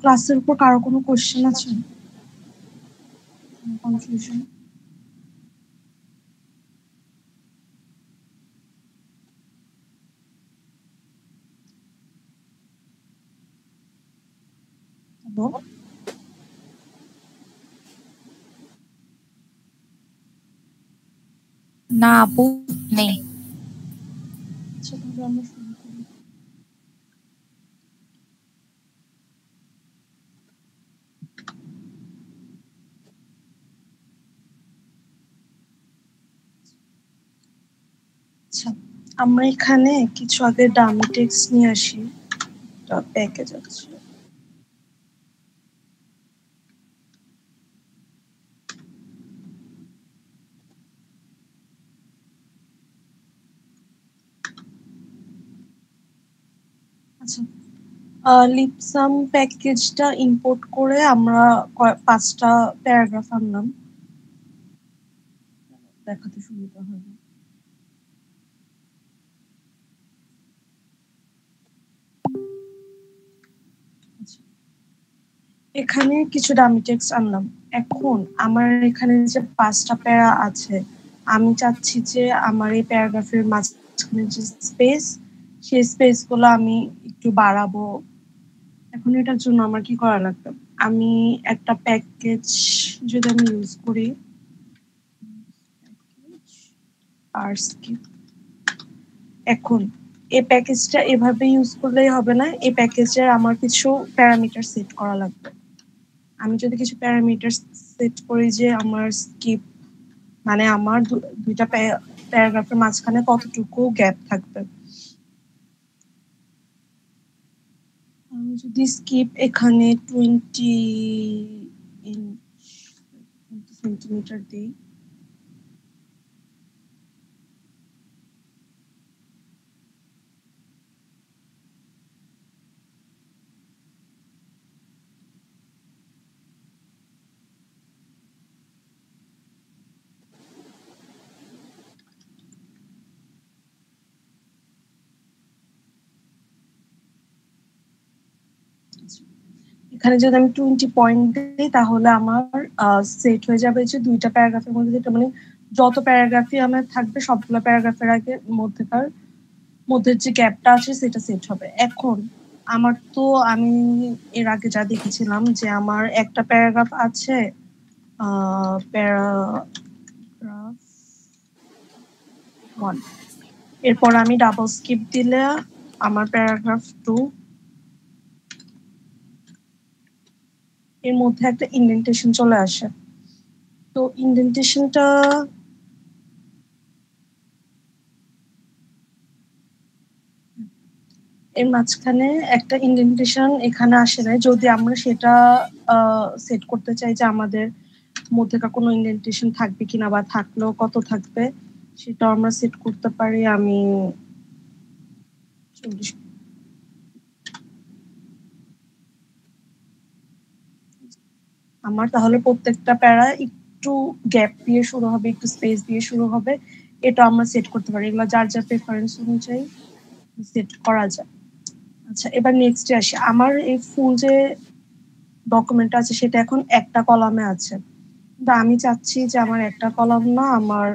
ক্লাসের উপর কারো কোনো কোশ্চেন আছে? কনফিউশন? না আপু নেই। আচ্ছা তাহলে আমরা শুরু করি। আচ্ছা আমরা এখানে কিছু আগে ডামি টেক্সট নিয়ে আসি, প্যাকেজ আছে। আচ্ছা লিপসাম প্যাকেজটা ইম্পোর্ট করে আমরা 5টা প্যারাগ্রাফ আনলাম, দেখাতে সুবিধা হবে। এখানে কিছু ডামি টেক্সট আনলাম। এখন আমার এখানে যে 5টা প্যারা আছে, আমি চাচ্ছি যে আমার এই প্যারাগ্রাফের মাঝখানে যে স্পেস, সেই স্পেসগুলো আমি একটু বাড়াবো। এখন এটার জন্য আমার কি করা লাগবে? আমি একটা প্যাকেজ যদি আমি ইউজ করি, আর স্কিপ। এখন এই প্যাকেজটা এভাবে ইউজ করলেই হবে না, এই প্যাকেজের আমার কিছু প্যারামিটার সেট করা লাগবে। আমি যদি কিছু প্যারামিটার সেট করি যে আমার স্কিপ মানে আমার দুইটা প্যারাগ্রাফের মাঝখানে কতটুকু গ্যাপ থাকবে, আমি যদি স্কিপ এখানে 20 সেন্টিমিটার দিই, এখানে যদি আমি 20 পয়েন্ট দিই তাহলে আমার সেট হয়ে যাবে যে দুইটা প্যারাগ্রাফের মধ্যে, যেটা মানে যত প্যারাগ্রাফই আমার থাকবে সবগুলো প্যারাগ্রাফের আগে মধ্যে যে গ্যাপটা আছে সেটা সেট হবে। এখন আমার তো আমি এর আগে যা দেখেছিলাম যে আমার একটা প্যারাগ্রাফ আছে, প্যারাগ্রাফ 1, এরপর আমি ডাবল স্কিপ দিলে আমার প্যারাগ্রাফ 2, এর মধ্যে একটা ইন্ডেন্টেশন চলে আসে। তো ইন্ডেন্টেশনটা এর মাঝখানে একটা ইন্ডেন্টেশন এখানে আসে না, যদি আমরা সেটা সেট করতে চাই যে আমাদের মধ্যেকার কোনো ইন্ডেন্টেশন থাকবে কিনা বা থাকলেও কত থাকবে, সেটা আমরা সেট করতে পারি। আমি 40, আমার তাহলে প্রত্যেকটা প্যারা একটু গ্যাপ দিয়ে শুরু হবে, একটু স্পেস দিয়ে শুরু হবে, এটা আমরা সেট করতে পারি। এগুলো যার যার প্রেফারেন্স অনুযায়ী সেট করা যায়। আচ্ছা এবার নেক্সটে আসি। আমার এই ফুল যে ডকুমেন্ট আছে সেটা এখন একটা কলামে আছে, কিন্তু আমি চাচ্ছি যে আমার একটা কলাম না, আমার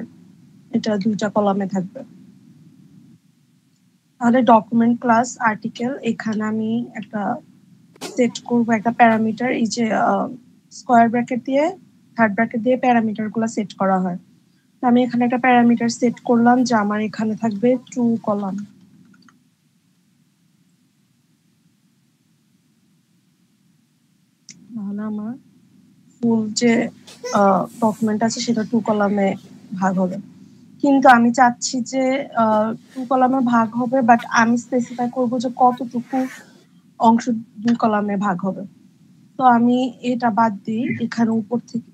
এটা দুইটা কলামে থাকবে। তাহলে ডকুমেন্ট ক্লাস আর্টিকেল, এখানে আমি একটা সেট করব একটা প্যারামিটার, এই যে স্কয়ার ব্র্যাকেট দিয়ে থার্ড ব্র্যাকেট দিয়ে প্যারামিটার গুলো সেট করা হয়। আমি এখানে একটা প্যারামিটার সেট করলাম যে আমার এখানে থাকবে 2 কলাম। তাহলে আমার ফুল যে ডকুমেন্ট আছে সেটা 2 কলামে ভাগ হবে। কিন্তু আমি চাচ্ছি যে 2 কলামে ভাগ হবে, বাট আমি স্পেসিফাই করব যে কতটুকু অংশ 2 কলামে ভাগ হবে। তো আমি এটা বাদ দিই, এখানে উপর থেকে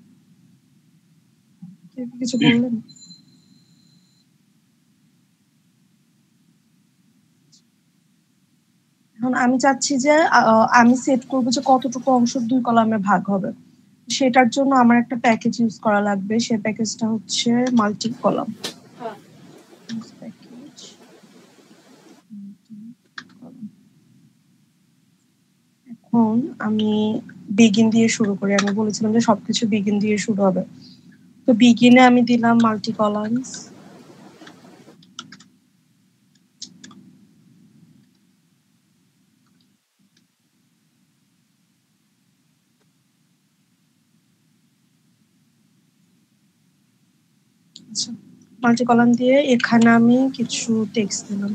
কিছু বললেন? এখন আমি চাচ্ছি যে আমি সেট করব যে কতটুকু অংশ 2 কলামে ভাগ হবে। সেটার জন্য আমার একটা প্যাকেজ ইউজ করা লাগবে, সেই প্যাকেজটা হচ্ছে মাল্টি কলাম। এখন আমি বিগিন দিয়ে শুরু করি। আমি বলেছিলাম যে সবকিছু বিগিন দিয়ে শুরু হবে। তো বিগিনে আমি দিলাম মাল্টি কলামস। আচ্ছা, মাল্টি কলাম দিয়ে এখানে আমি কিছু টেক্সট দিলাম।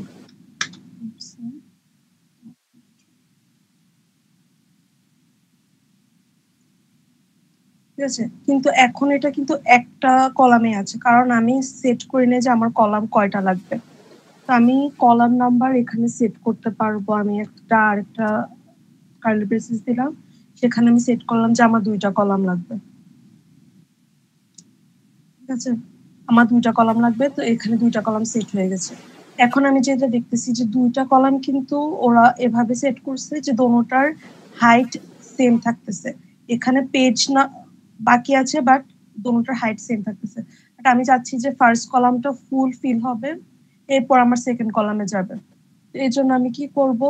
ঠিক আছে, কিন্তু এখন এটা কিন্তু একটা কলামে আছে, কারণ আমি সেট করি না যে আমার কলাম কয়টা লাগবে। তো আমি কলাম নাম্বার এখানে সেট করতে পারবো। আমি আরেকটা কার্লি ব্রেসেস দিলাম, সেখানে আমি সেট করলাম যে আমার 2টা কলাম লাগবে। ঠিক আছে, আমার 2টা কলাম লাগবে, তো এখানে 2টা কলাম সেট হয়ে গেছে। এখন আমি যেটা দেখতেছি যে 2টা কলাম কিন্তু ওরা এভাবে সেট করছে যে দোনোটার হাইট সেম থাকতেছে। এখানে পেজ না বাকি আছে, বাট দোনোটার হাইট সেম থাকতেছে। বাট আমি চাচ্ছি যে ফার্স্ট কলামটা ফুল ফিল হবে, এরপর আমার সেকেন্ড কলামে যাবে। এই জন্য আমি কি করব,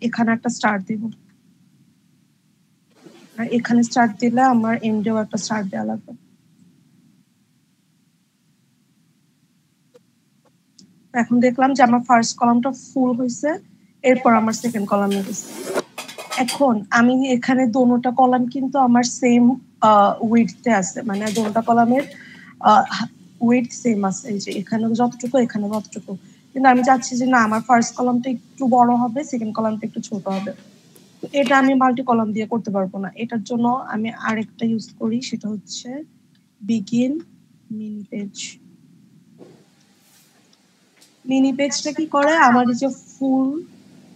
এখানে একটা স্টার দিব, আর এখানে স্টার্ট দিলে আমার এন্ডেও একটা স্টার্ট দেওয়া লাগবে। এখন দেখলাম যে আমার ফার্স্ট কলামটা ফুল হয়েছে, এরপর আমার সেকেন্ড কলামে গেছে। এখন আমি এখানে দোনোটা কলাম কিন্তু আমার সেম উইডথে আছে, মানে দোনোটা কলামের উইডথ সেম আছে, এই যে এখানে যতটুকু এখানে ততটুকু। কিন্তু আমি চাচ্ছি যে না, আমার ফার্স্ট কলামটা একটু বড় হবে, সেকেন্ড কলামটা একটু ছোট হবে। তো এটা আমি মাল্টি কলাম দিয়ে করতে পারবো না। এটার জন্য আমি আরেকটা ইউজ করি, সেটা হচ্ছে বিগিন মিনি পেজ। মিনি পেজটা কি করে, আমার এই যে ফুল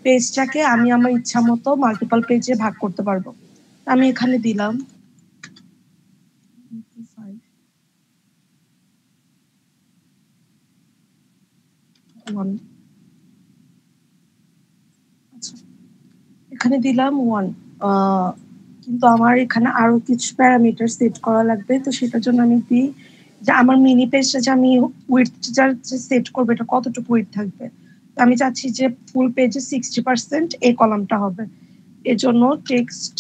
পেজটাকে আমি আমার ইচ্ছা মতো মাল্টিপল পেজে ভাগ করতে পারবো। আমি এখানে দিলাম 1। আচ্ছা, এখানে দিলাম 1। কিন্তু আমার এখানে আরো কিছু প্যারামিটার সেট করা লাগবে, তো সেটার জন্য আমি দিই যে আমার মিনি পেজটা যে আমি উইডথটা সেট করবো, এটা কতটুকু উইডথ থাকবে। আমি চাচ্ছি যে ফুল পেজে 60% এই কলামটা হবে। এর জন্য টেক্সট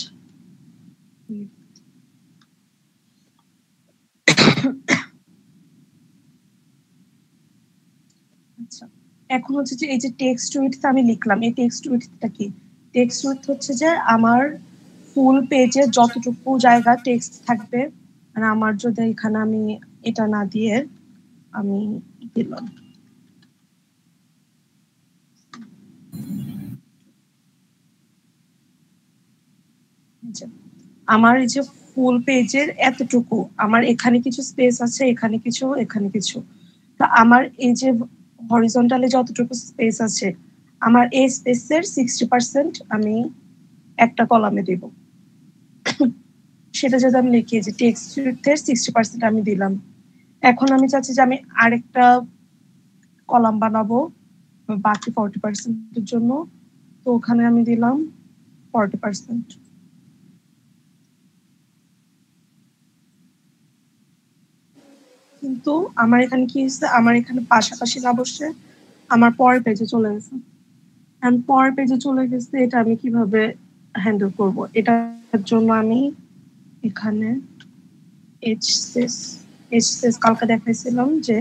আচ্ছা, এখন হচ্ছে যে এই যে টেক্সট উইডথ আমি লিখলাম, এই টেক্সট উইডথটা কি? টেক্সট উইডথ হচ্ছে যে আমার ফুল পেজে যতটুকু জায়গা টেক্সট থাকবে, মানে আমার যদি এখানে আমি এটা না দিয়ে আমি দিলাম আমার এই যে ফুল পেজের এতটুকু, আমার এখানে কিছু স্পেস আছে, এখানে কিছু, এখানে কিছু। তা আমার এই যে হরিজন্টালে যতটুকু স্পেস আছে, আমার এই স্পেসের 60% আমি একটা কলামে দেব। সেটা যদি আমি লিখি যে টেক্সটের 60% আমি দিলাম। এখন আমি চাচ্ছি যে আমি আরেকটা কলাম বানাবো বাকি 40%-এর জন্য, তো ওখানে আমি দিলাম 40%। কিন্তু আমার এখানে কি হয়েছে, আমার এখানে পাশাপাশি না বসে আমার পরের পেজে চলে গেছে। আমি পরের পেজে চলে গেছে, এটা আমি কিভাবে হ্যান্ডেল করব? এটার জন্য আমি এখানে এইচসেস কালকে দেখাইছিলাম যে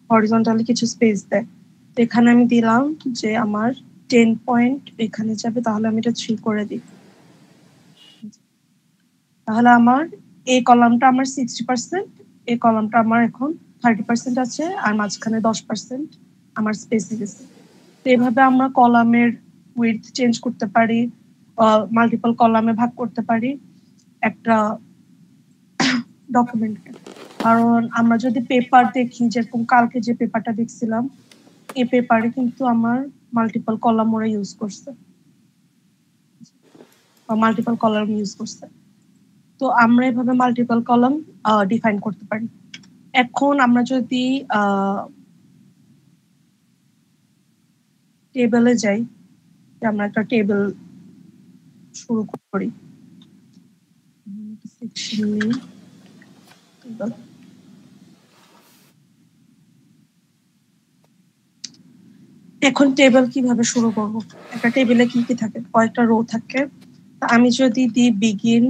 হরিজন্টালি কিছু স্পেস দেয়, তো এখানে আমি দিলাম যে আমার 10 পয়েন্ট এখানে যাবে, তাহলে আমি এটা 3 করে দিই। তাহলে আমার এই কলামটা আমার 60%, এই কলামটা আমার এখন 30% আছে, আর মাঝখানে 10% আমার স্পেসে গেছে। তো এভাবে আমরা কলামের উইডথ চেঞ্জ করতে পারি, মাল্টিপল কলামে ভাগ করতে পারি একটা ডকুমেন্টকে। কারণ আমরা যদি পেপার দেখি, যেরকম কালকে যে পেপারটা দেখছিলাম, এই পেপারে কিন্তু আমার মাল্টিপল কলাম ওরা ইউজ করছে, বা মাল্টিপল কলাম ইউজ করছে। তো আমরা এভাবে মাল্টিপল কলাম ডিফাইন করতে পারি। এখন আমরা যদি টেবিলে যাই, আমরা একটা টেবিল শুরু করি, সেকশন নেই, এখন টেবিল কিভাবে শুরু করব? একটা টেবিলে কি কি থাকে? কয়েকটা রো থাকে, আমি যদি দিই বিগিন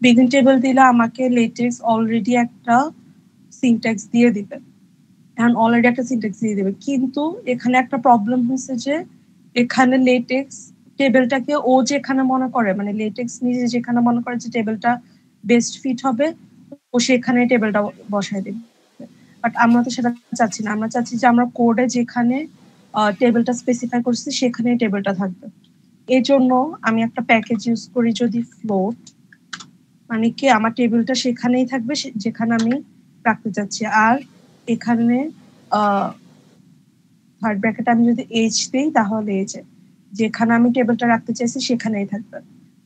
বিগিন টেবল দিলে আমাকে লেটেক্স অলরেডি একটা সিনট্যাক্স দিয়ে দিবে, এখন অলরেডি একটা সিনট্যাক্স দিয়ে দেবে, কিন্তু এখানে একটা প্রবলেম হয়েছে যে এখানে লেটেক্স টেবিলটাকে ও যেখানে মনে করে, মানে লেটেক্স নিজে যেখানে মনে করে যে টেবিলটা বেস্ট ফিট হবে ও সেখানে টেবিলটা বসায় দেবে। বাট আমরা তো সেটা চাচ্ছি না, আমরা চাচ্ছি যে আমরা কোডে যেখানে টেবিলটা স্পেসিফাই করছি সেখানে টেবিলটা থাকবে। এই জন্য আমি একটা প্যাকেজ ইউজ করি যদি ফ্লোট, মানে কি আমার টেবিলটা সেখানেই থাকবে যেখানে আমি রাখতে চাচ্ছি, আর এখানে থার্ড ব্র্যাকেট আমি যদি এইচ দিই তাহলে এই যে যেখানে আমি টেবিলটা রাখতে চাইছি সেখানেই থাকবে।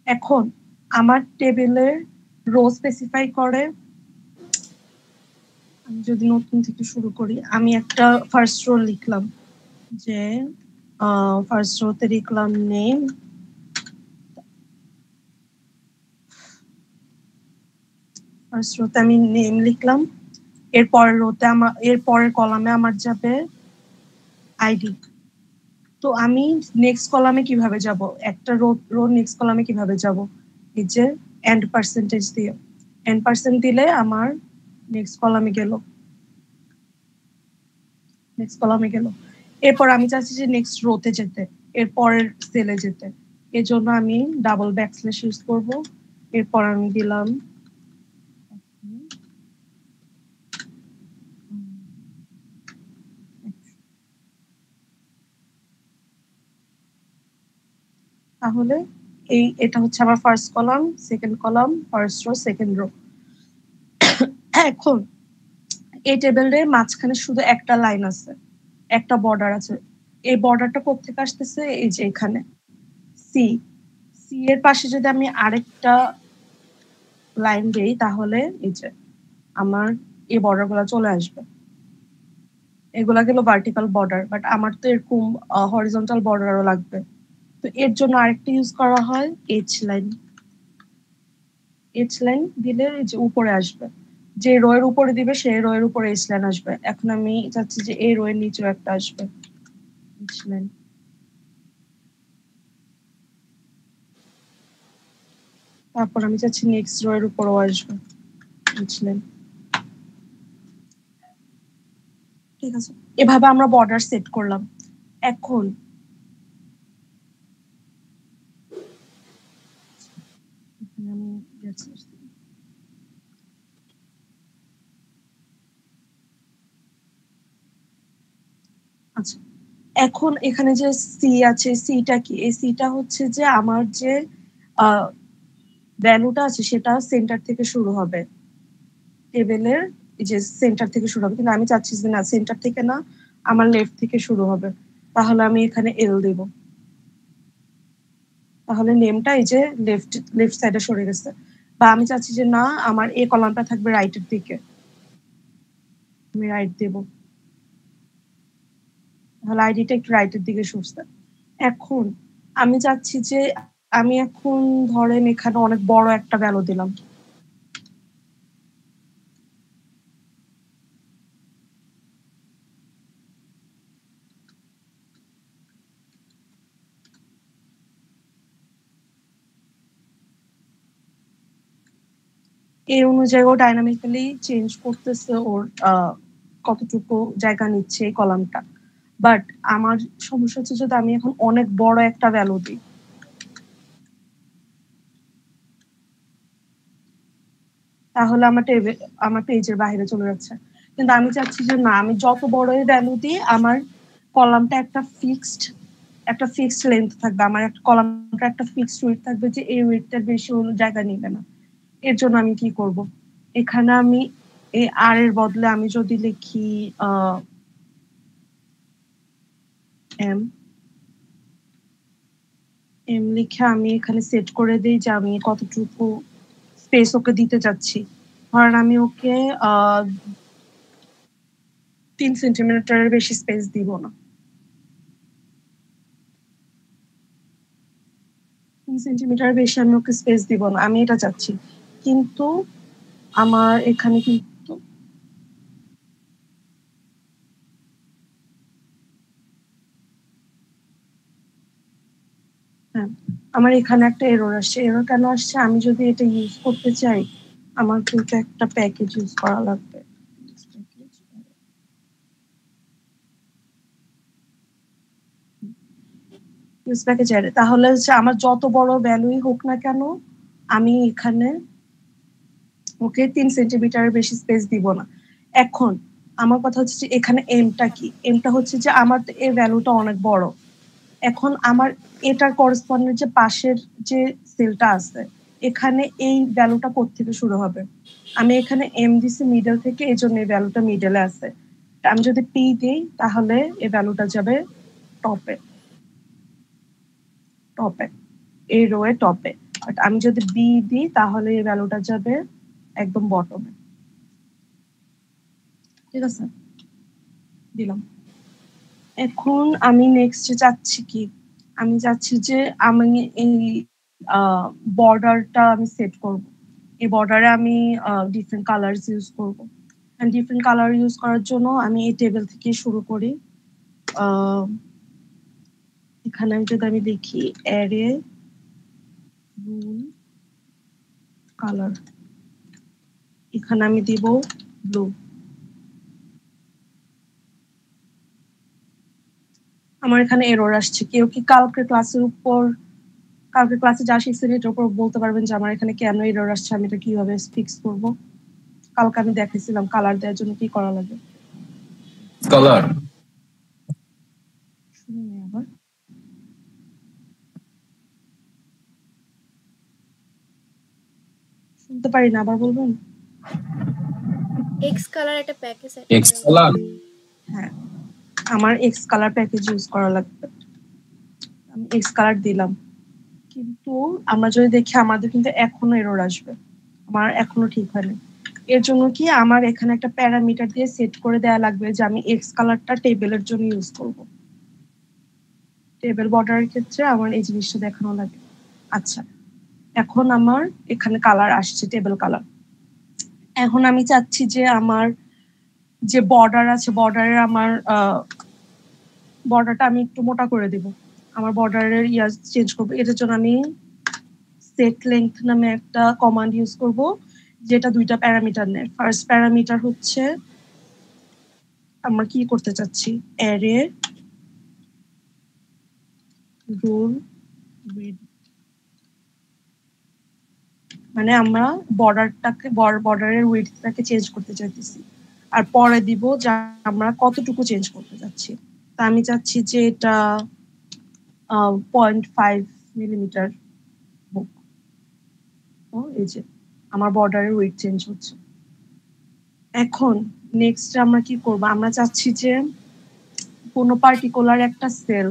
এখন আমার টেবিলের রো স্পেসিফাই করে, আমি যদি নতুন থেকে শুরু করি, আমি একটা ফার্স্ট রো লিখলাম যে ফার্স্ট রোতে লিখলাম নেম, ফার্স্ট রোতে আমি নেম লিখলাম, এর পরের রোতে আমার এর পরের কলামে আমার যাবে আইডি। তো আমি নেক্সট কলামে কিভাবে যাব, একটা রো নেক্সট কলামে কিভাবে যাব, এই যে এন্ড পার্সেন্টেজ দিয়ে এন্ড পার্সেন্ট দিলে আমার নেক্সট কলামে গেল, নেক্সট কলামে গেল। এরপর আমি চাচ্ছি যে নেক্সট রোতে যেতে, এর পরের সেলে যেতে, এর জন্য আমি ডাবল ব্যাকস্ল্যাশ ইউজ করব। এরপর আমি দিলাম তাহলে এটা হচ্ছে আমার first column, second column, first row, second rho. এখন এই টেবিলের মাঝখানে শুধু একটা লাইন আছে, একটা বর্ডার আছে, এই বর্ডারটা কোথেকে আসতেছে, এই যে এখানে সি, সি এর পাশে যদি আমি আরেকটা লাইন দেই তাহলে এই যে আমার এই বর্ডার গুলা চলে আসবে, এগুলা গেল ভার্টিক্যাল বর্ডার, বাট আমার তো এরকম হরিজন্টাল বর্ডারও লাগবে। তো এর জন্য আরেকটা ইউজ করা হয় এইচ লাইন। এইচ লাইন দিলে যে উপরে আসবে, যে রো এর উপরে দিবে সেই রো এর উপরে এইচ লাইন আসবে। এখন আমি চাচ্ছি যে এই রো এর নিচেও একটা আসবে এইচ লাইন। তারপর আমি চাচ্ছি নেক্সট রো এর উপরেও আসবে এইচ লাইন। ঠিক আছে, এভাবে আমরা বর্ডার সেট করলাম। এখন আমি আচ্ছা, এখন এখানে যে সি আছে, সিটা কি, এই সিটা হচ্ছে যে আমার যে ভ্যালুটা আছে সেটা সেন্টার থেকে শুরু হবে, টেবিলের যে সেন্টার থেকে শুরু হবে, কিন্তু আমি চাচ্ছি যে না সেন্টার থেকে না, আমার লেফট থেকে শুরু হবে। তাহলে আমি এখানে এল দেব, তাহলে নেমটা এই যে লেফট সাইডে সরে গেছে। বা আমি চাচ্ছি যে না আমার এই কলামটা থাকবে রাইটের দিকে, আমি রাইট দেব, তাহলে আইডিটা একটু রাইটের দিকে সরছে। এখন আমি চাচ্ছি যে আমি এখন ধরেন এখানে অনেক বড় একটা ভ্যালু দিলাম, এই অনুযায়ী ও ডাইনামিক্যালি চেঞ্জ করতেছে ওর কতটুকু জায়গা নিচ্ছে এই কলামটা। বাট আমার সমস্যা হচ্ছে যদি আমি এখন অনেক বড় একটা ভ্যালু দিই, তাহলে আমার পেজের বাইরে চলে যাচ্ছে। কিন্তু আমি চাচ্ছি যে না, আমি যত বড় ভ্যালু দিই আমার কলামটা একটা ফিক্সড লেন্থ থাকবে, আমার একটা কলামটা একটা ফিক্সড উইডথ থাকবে, যে এই উইডথটার বেশি জায়গা নিবে না। এর জন্য আমি কি করব, এখানে আমি এই আর এর বদলে আমি যদি লিখি এম এম লিখে আমি এখানে সেট করে দিই যে আমি কতটুকু স্পেস ওকে দিতে চাচ্ছি। ধরেন আমি ওকে 3 সেন্টিমিটারের বেশি স্পেস দিব না, 3 সেন্টিমিটার বেশি আমি ওকে স্পেস দিব না, আমি এটা চাচ্ছি। কিন্তু আমার এখানে কিন্তু হ্যাঁ, আমার এখানে একটা এরর আসছে। এরর কেন আসছে? আমি যদি এটা ইউজ করতে চাই, আমার কিন্তু একটা প্যাকেজ ইউজ করা লাগবে। ইউজ প্যাকেজ অ্যাড, তাহলে হচ্ছে আমার যত বড় ভ্যালুই হোক না কেন, আমি এখানে ওকে 3 সেন্টিমিটারের বেশি স্পেস দিব না। এখন আমার কথা হচ্ছে যে এখানে এমটা কি? এমটা হচ্ছে যে আমার এই ভ্যালুটা অনেক বড়। এখন আমার এটার করসপন্ডেন্ট যে পাশের যে সেলটা আছে, এখানে এই ভ্যালুটা কোত্থেকে শুরু হবে? আমি এখানে এম দিছি মিডল থেকে, এই জন্য এই ভ্যালুটা মিডলে আছে। আমি যদি পি দিই তাহলে এই ভ্যালুটা যাবে টপে, টপে এই রোয়ে টপে। বাট আমি যদি বি দিই তাহলে এই ভ্যালুটা যাবে একদম বটমে। ঠিক আছে, দিলাম। এখন আমি নেক্সট চাচ্ছি কি, আমি চাচ্ছি যে আমি এই বর্ডারটা আমি সেট করব। এই বর্ডারে আমি ডিফারেন্ট কালার ইউজ করব। ডিফারেন্ট কালার ইউজ করার জন্য আমি এই টেবিল থেকে শুরু করি। এখানে যদি আমি দেখি অ্যারে রুল কালার, এখানে আমি দিব ব্লু। আমার এখানে এরর আসছে। কেউ কি কালকে ক্লাসে যা শিখছেন এটার উপর বলতে পারবেন যে আমার এখানে কেন এরর আসছে, আমি এটা কিভাবে ফিক্স করব? কালকে আমি দেখাইছিলাম কালার দেওয়ার জন্য কি করা লাগে। কালার শুনুন আবার, শুনতে পারি না, আবার বলবেন? এক্স কালার একটা প্যাকেজ আছে। এক্স কালার হ্যাঁ, আমার এক্স কালার প্যাকেজ ইউজ করা লাগবে। আমি এক্স কালার দিলাম, কিন্তু আমরা যদি দেখি আমাদের কিন্তু এখনো এরর আসবে। আমার এখনো ঠিক হয়নি। এর জন্য কি আমার এখানে একটা প্যারামিটার দিয়ে সেট করে দেওয়া লাগবে যে আমি এক্স কালারটা টেবিলের জন্য ইউজ করব। টেবিল বর্ডারের ক্ষেত্রে আমার এই জিনিসটা দেখানো লাগে। আচ্ছা, এখন আমার এখানে কালার আসছে, টেবিল কালার। এখন আমি চাচ্ছি যে আমার যে বর্ডার আছে, বর্ডারের আমার বর্ডারটা আমি একটু মোটা করে দেব। আমার বর্ডারের চেঞ্জ করবো। এটার জন্য আমি সেট লেংথ নামে একটা কমান্ড ইউজ করব, যেটা দুইটা প্যারামিটার নেয়। ফার্স্ট প্যারামিটার হচ্ছে আমরা কি করতে চাচ্ছি, অ্যারে রুল উইডথ, মানে আমরা বর্ডারের উইডথটাকে চেঞ্জ করতে চাইতেছি। আর পরে দিব যে আমরা কতটুকু চেঞ্জ করতে যাচ্ছি। তা আমি চাচ্ছি যে এটা 0.5 মিলিমিটার হোক। এই যে আমার বর্ডারের উইডথ চেঞ্জ হচ্ছে। এখন নেক্সট আমরা কি করব, আমরা চাচ্ছি যে কোনো পার্টিকুলার একটা সেল,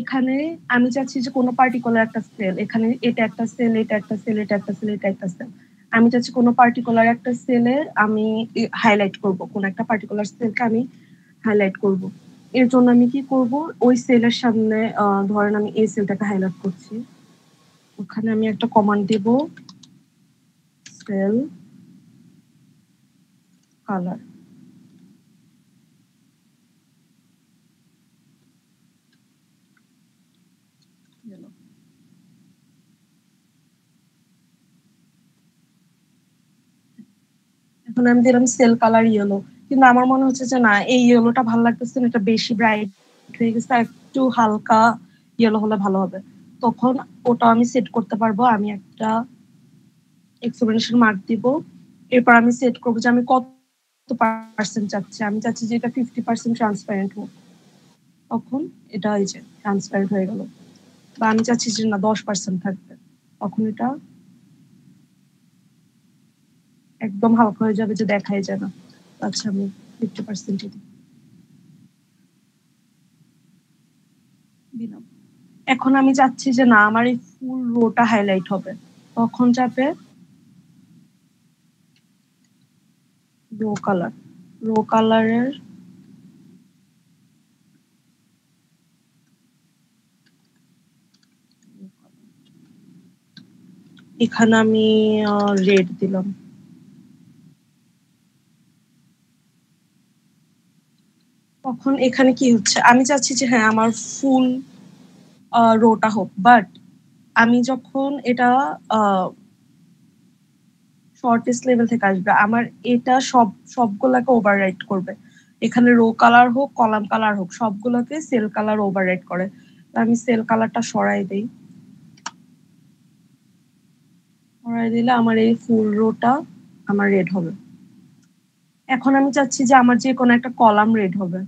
এখানে আমি চাচ্ছি যে কোনো পার্টিকুলার একটা সেল, এখানে এটা একটা সেল, এটা একটা সেল, এটা একটা সেল, এটা একটা সেল। আমি চাচ্ছি কোনো পার্টিকুলার একটা সেলে আমি হাইলাইট করব, কোন একটা পার্টিকুলার সেলকে আমি হাইলাইট করব। এর জন্য আমি কি করব, ওই সেলের সামনে ধরেন আমি এই সেলটাকে হাইলাইট করছি, ওখানে আমি একটা কমান্ড দেব সেল কালার। এখন আমি দিলাম সেল কালার ইয়েলো, কিন্তু আমার মনে হচ্ছে যে না, এই ইয়েলোটা ভালো লাগতেছে না, এটা বেশি ব্রাইট হয়ে গেছে, একটু হালকা ইয়েলো হলে ভালো হবে। তখন ওটা আমি সেট করতে পারবো। আমি একটা এক্সপ্লেনেশন মার্ক দিব, এরপর আমি সেট করবো যে আমি কত পার্সেন্ট চাচ্ছি। আমি চাচ্ছি যে এটা 50% ট্রান্সপারেন্ট হোক, তখন এটা এই যে ট্রান্সপারেন্ট হয়ে গেল। বা আমি চাচ্ছি যে না 10% থাকবে, তখন এটা একদম হালকা হয়ে যাবে, যে দেখাই যায় না। আচ্ছা, আমি 50% দিলাম। এখন আমি চাচ্ছি যে না আমার এই ফুল রোটা হাইলাইট হবে, তখন যাবে রো কালার। রো কালারের এখানে আমি রেড দিলাম। তখন এখানে কি হচ্ছে, আমি চাচ্ছি যে হ্যাঁ আমার ফুল রোটা হোক, বাট আমি যখন এটা শর্টেস্ট লেভেল থেকে আসবে, আমার এটা সবগুলাকে ওভাররাইড করবে। এখানে রো কালার হোক, কলাম কালার হোক, সবগুলোকে সেল কালার ওভাররাইড করে। আমি সেল কালারটা সরাই দেই। সরাই দিলে আমার এই ফুল রোটা আমার রেড হবে। এখন আমি চাচ্ছি যে আমার যে কোনো একটা কলাম রেড হবে।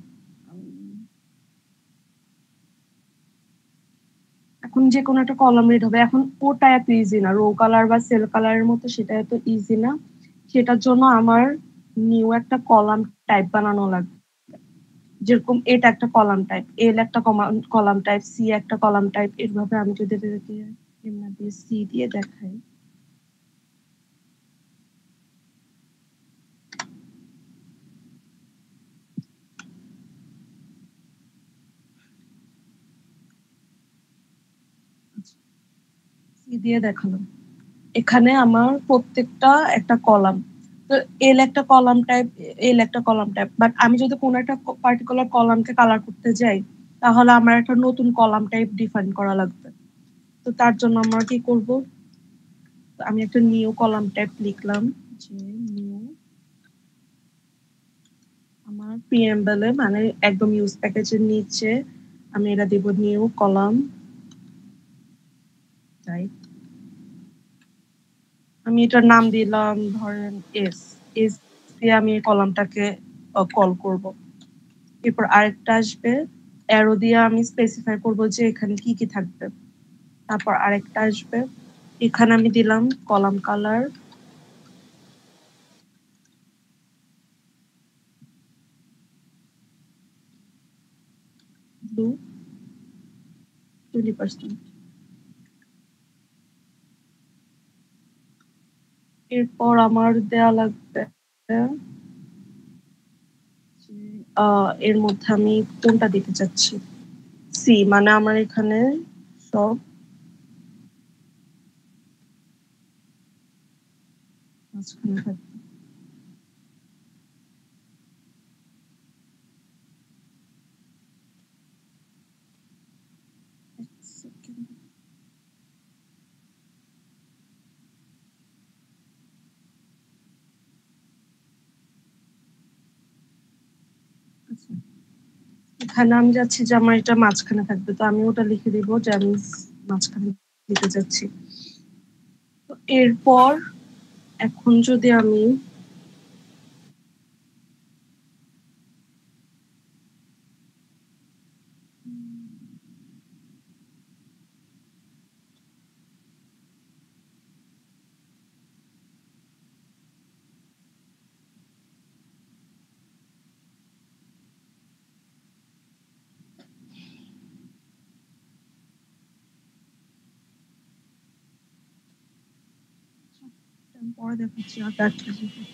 এখন যে কোনো একটা কলাম রেড হবে। এখন ওটা এত ইজি না, রো কালার বা সেল কালারের মতো সেটা এত ইজি না। সেটার জন্য আমার নিউ একটা কলাম টাইপ বানানো লাগবে। যেরকম এটা একটা কলাম টাইপ, এল একটা কলাম টাইপ, সি একটা কলাম টাইপ। এভাবে আমি যদি সি দিয়ে দেখাই, সি দিয়ে দেখালাম। এখানে আমার প্রত্যেকটা একটা কলাম। তো এল একটা কলাম টাইপ, এল একটা কলাম টাইপ, বাট আমি যদি কোনো একটা পার্টিকুলার কলামকে কালার করতে যাই, তাহলে আমার একটা নতুন কলাম টাইপ ডিফাইন করা লাগবে। তো তার জন্য আমরা কি করব, আমি একটা নিউ কলাম টাইপ লিখলাম, যে নিউ আমার প্রিএমবেলে মানে একদম ইউজ প্যাকেজের নিচে আমি এটা দিব নিউ কলাম টাইপ। আমি এটার নাম দিলাম ধরেন এস। এস দিয়ে আমি এই কলামটাকে কল করব। এরপর আরেকটা আসবে, অ্যারো দিয়ে আমি স্পেসিফাই করব যে এখানে কি কি থাকবে। তারপর আরেকটা আসবে, এখানে আমি দিলাম কলাম কালার ব্লু 20%। এরপর আমার দেয়া লাগবে এর মধ্যে আমি কোনটা দিতে চাচ্ছি, সি, মানে আমার এখানে সব মাঝখানে থাকবে। এখানে আমি যাচ্ছি যে আমার এটা মাঝখানে থাকবে, তো আমি ওটা লিখে দিব যে আমি মাঝখানে দিতে যাচ্ছি। তো এরপর এখন যদি আমি পরে দেখাচ্ছি আর একটা জিনিস।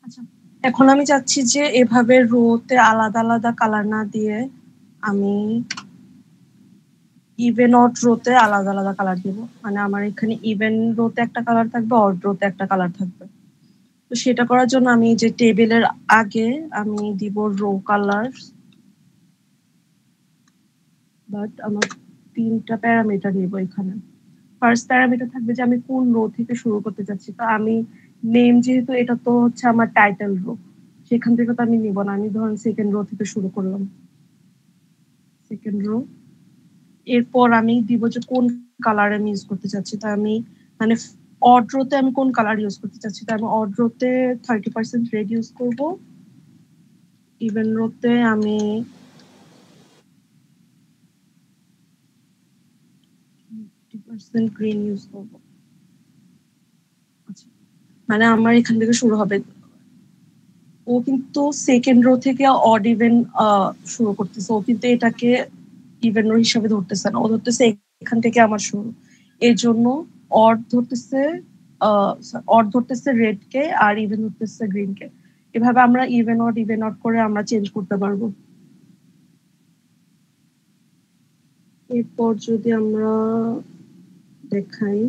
আচ্ছা, এখন আমি চাচ্ছি যে এভাবে রোতে আলাদা আলাদা কালার না দিয়ে আমি ইভেন অড রোতে আলাদা আলাদা কালার দিব। মানে আমার এখানে ইভেন রোতে একটা কালার থাকবে, অড রোতে একটা কালার থাকবে। তো সেটা করার জন্য আমি যে টেবিলের আগে আমি দিব রো কালার, বাট আমার 3টা প্যারামিটার নিব এখানে। ফার্স্ট প্যারামিটার থাকবে যে আমি কোন রো থেকে শুরু করতে যাচ্ছি। তো আমি নেম, যেহেতু এটা তো হচ্ছে আমার টাইটেল রো, সেখান থেকে তো আমি নিব না। আমি ধরুন সেকেন্ড রো থেকে শুরু করলাম, সেকেন্ড রো। এরপর আমি দিব যে কোন কালার আমি ইউজ করতে চাচ্ছি। তো আমি মানে অড রোতে আমি কোন কালার ইউজ করতে চাচ্ছি, তো আমি অড রোতে 30% রেড ইউজ করব, ইভেন রোতে আমি 50% গ্রিন ইউজ করব। আচ্ছা, মানে আমার এখান থেকে শুরু হবে ও কিন্তু সেকেন্ড রো থেকে অড ইভেন শুরু করতেছে, ও কিন্তু এটাকে ইভেন রো হিসাবে ধরতেছে না, ও ধরতেছে এখান থেকে আমার শুরু। এর জন্য অড ধরতেছে রেড কে আর ইভেন ধরতেছে গ্রিন কে। এভাবে আমরা ইভেন অড করে আমরা চেঞ্জ করতে পারবো। এরপর যদি আমরা দেখাই,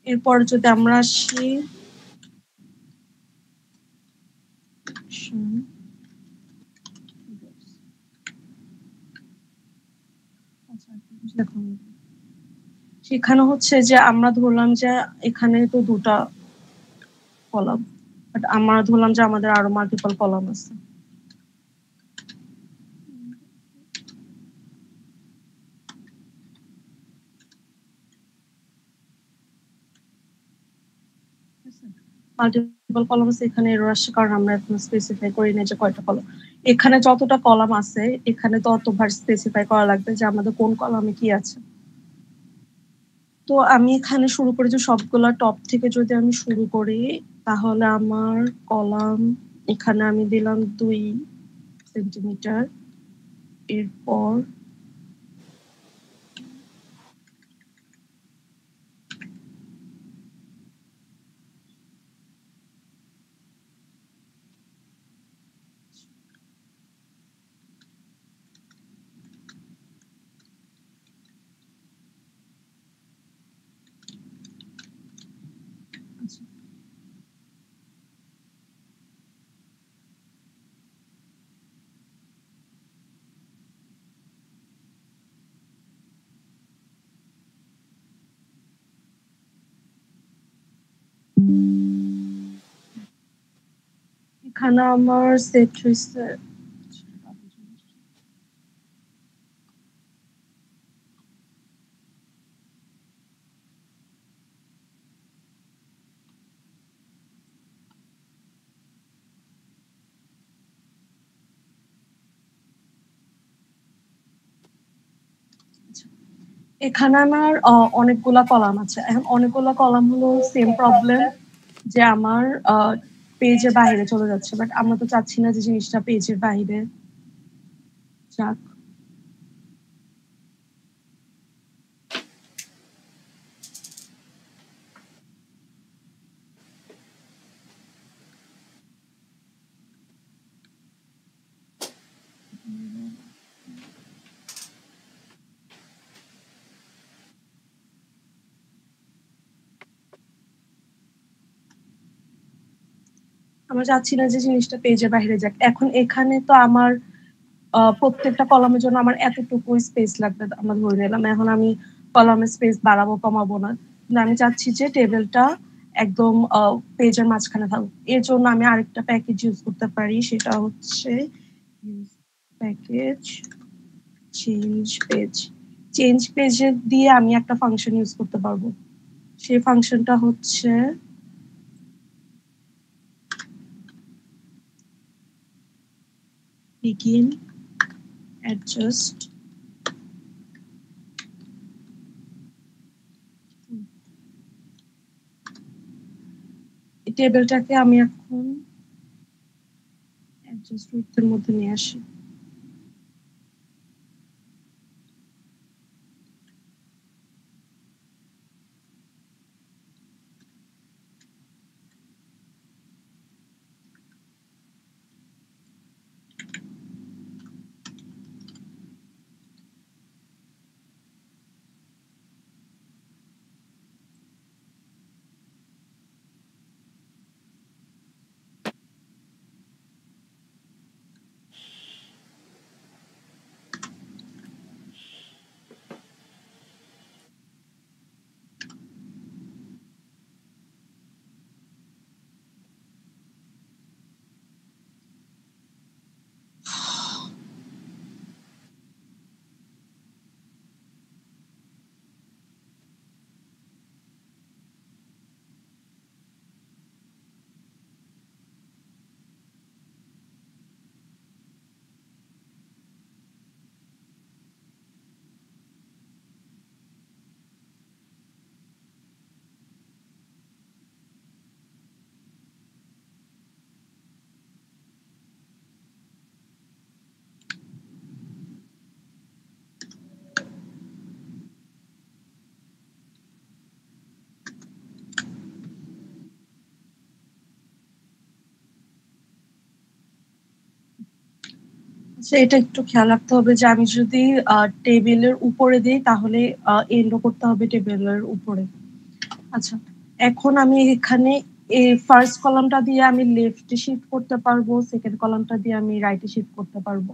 এরপর যদি আমরা আসি সেখানে হচ্ছে যে আমরা ধরলাম যে এখানে তো দুটা কলাম, বাট আমরা ধরলাম যে আমাদের আরো মাল্টিপল কলাম আছে। মাল্টিপল কলাম আছে, এখানে এরর আসছে কারণ আমরা এখন স্পেসিফাই করি না যে কয়টা কলাম। এখানে যতটা কলাম আছে এখানে ততবার স্পেসিফাই করা লাগবে যে আমাদের কোন কলামে কি আছে। তো আমি এখানে শুরু করি যে সবগুলা টপ থেকে যদি আমি শুরু করি, তাহলে আমার কলাম এখানে আমি দিলাম 2 সেন্টিমিটার। এরপর এখানে আমার সেট হয়েছে এখানে আমার অনেকগুলা কলাম আছে। এখন অনেকগুলা কলাম হলো সেম প্রবলেম যে আমার পেজের বাইরে চলে যাচ্ছে, বাট আমরা তো চাচ্ছি না যে জিনিসটা পেজের বাইরে যাক। আমরা চাচ্ছি না যে জিনিসটা পেজের বাইরে যাক। এখন এখানে তো আমার প্রত্যেকটা কলামের জন্য আমার এতটুকু স্পেস লাগবে আমরা ধরে নিলাম। এখন আমি কলামের স্পেস বাড়াবো কমাবো না, কিন্তু আমি চাচ্ছি যে টেবিলটা একদম পেজের মাঝখানে থাকুক। এর জন্য আমি আরেকটা প্যাকেজ ইউজ করতে পারি, সেটা হচ্ছে প্যাকেজ চেঞ্জ পেজ দিয়ে আমি একটা ফাংশন ইউজ করতে পারবো। সেই ফাংশনটা হচ্ছে begin adjust এই টেবিলটাকে আমি এখন অ্যাডজাস্ট উইথের মধ্যে নিয়ে আসি। এটা একটু খেয়াল রাখতে হবে যে আমি যদি টেবিলের উপরে দিই তাহলে এন্ডও করতে হবে টেবিলের উপরে। আচ্ছা, এখন আমি এখানে এই ফার্স্ট কলামটা দিয়ে আমি লেফটে শিফট করতে পারবো, সেকেন্ড কলামটা দিয়ে আমি রাইটে শিফট করতে পারবো।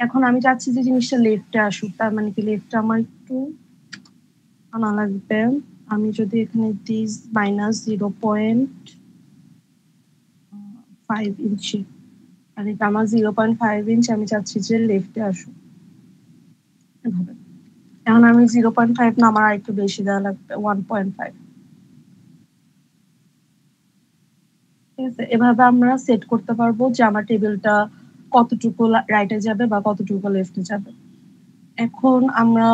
এখন আমি চাচ্ছি যে জিনিসটা লেফটে আসুক, তার মানে কি লেফটে আমার একটু আনা লাগবে। আমি যদি এখানে দিই -0.5 ইঞ্চি, আর এটা আমার 0.5 ইঞ্চ, আমি চাচ্ছি যে লেফটে আসুক এভাবে। এখন আমি 0.5 না, আমার আরেকটু বেশি দেওয়া লাগবে, 1.5। ঠিক আছে, এভাবে আমরা সেট করতে পারবো যে আমার টেবিলটা কতটুকু রাইটে যাবে বা কতটুকু লেফটে যাবে। এখন আমরা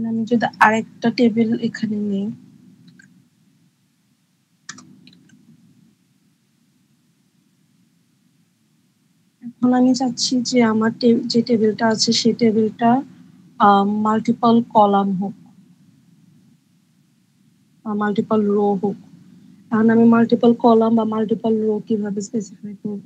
আমি যদি আরেকটা টেবিল এখানে নিই, এখন আমি চাচ্ছি যে আমার যে টেবিলটা আছে সেই টেবিলটা মাল্টিপল কলাম হোক, মাল্টিপল রো হোক। এখন আমি মাল্টিপল কলাম বা মাল্টিপল রো কিভাবে স্পেসিফাই করব?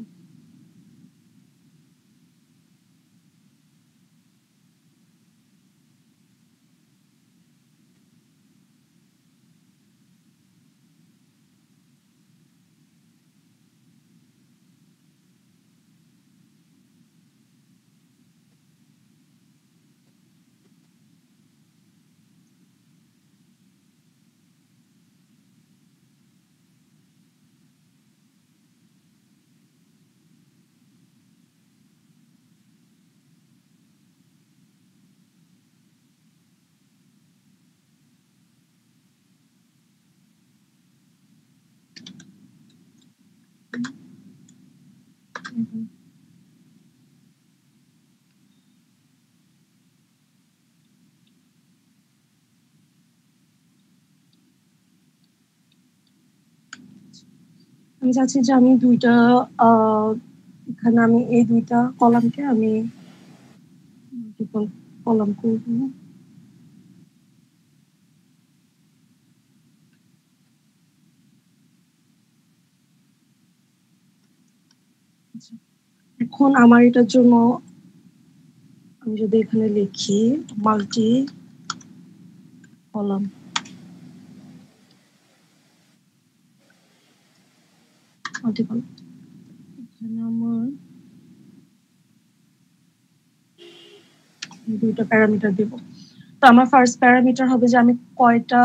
আমি চাচ্ছি যে আমি দুইটা এখানে আমি এই দুইটা কলামকে আমি মাল্টিপল কলাম করব। এখন আমার এটার জন্য আমি যদি এখানে লিখি মাল্টি কলাম, এখানে আমার দুইটা প্যারামিটার দেব। তো আমার ফার্স্ট প্যারামিটার হবে যে আমি কয়টা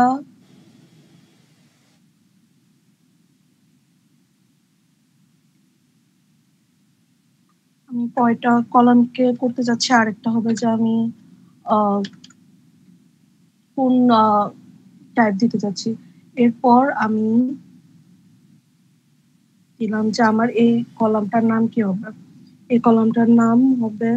কলামকে করতে যাচ্ছি, আরেকটা হবে যে আমি কোন টাইপ দিতে যাচ্ছি। এরপর আমি দিলাম যে আমার এই কলামটার নাম কি হবে। এই কলামটার নাম হবে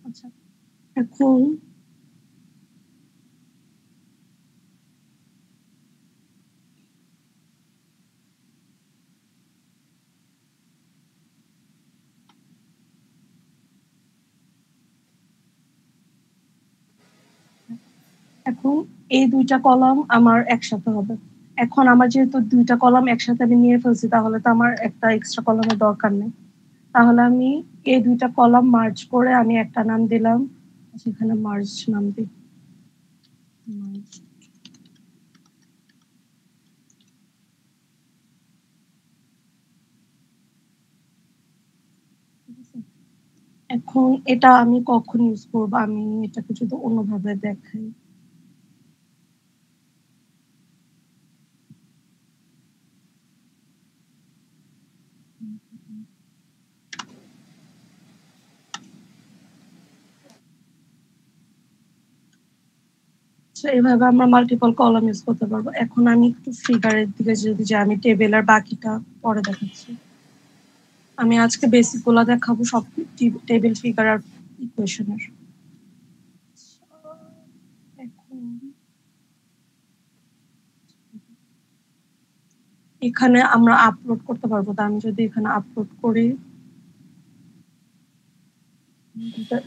আচ্ছা, এখন এই দুইটা কলাম আমার একসাথে হবে। এখন আমার যেহেতু দুইটা কলাম একসাথে আমি নিয়ে ফেলছি, তাহলে তো আমার একটা এক্সট্রা কলামের দরকার নেই। তাহলে আমি এই দুইটা কলাম মার্জ করে আমি একটা নাম দিলাম, সেখানে মার্জ নাম দিই। এখন এটা আমি কখন ইউজ করবো, আমি এটাকে যদি অন্যভাবে দেখাই, এইভাবে আমরা মাল্টিপল কলাম ইউজ করতে পারবো। এখন আমি একটু ফিগারের দিকে যদি যাই, আমি টেবিল আর বাকিটা পরে দেখাচ্ছি। আমি আজকে বেসিক গুলো দেখাবো সব টেবিল ফিগার আর ইকুয়েশনের। এখন এখানে আমরা আপলোড করতে পারবো, তা আমি যদি এখানে আপলোড করি,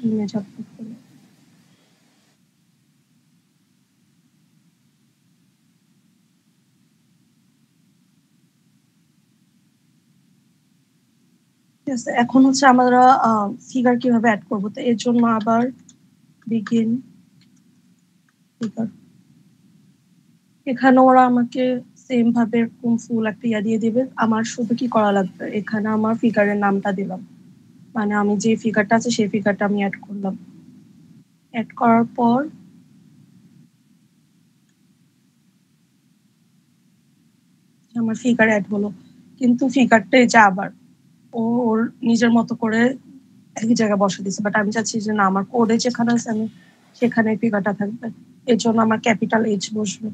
ইমেজ আপলোড করি, ঠিক আছে। এখন হচ্ছে আমরা ফিগার কিভাবে অ্যাড করবো, তো এর জন্য আবার বিগিন ফিগার, এখানে ওরা আমাকে সেম ভাবে এরকম ফুল একটা ইয়া দিয়ে দিবে। আমার শুধু কি করা লাগবে, এখানে আমার ফিগারের নামটা দিলাম, মানে আমি যে ফিগারটা আছে সেই ফিগারটা আমি অ্যাড করলাম। অ্যাড করার পর আমার ফিগার অ্যাড হলো, কিন্তু ফিগারটা যা আবার ও ওর নিজের মতো করে একই জায়গায় বসে দিচ্ছে, বাট আমি চাচ্ছি যে না, আমার কোডে যেখানে আছে আমি সেখানে ফিগারটা থাকবে। এর জন্য আমার ক্যাপিটাল এইচ বসবে।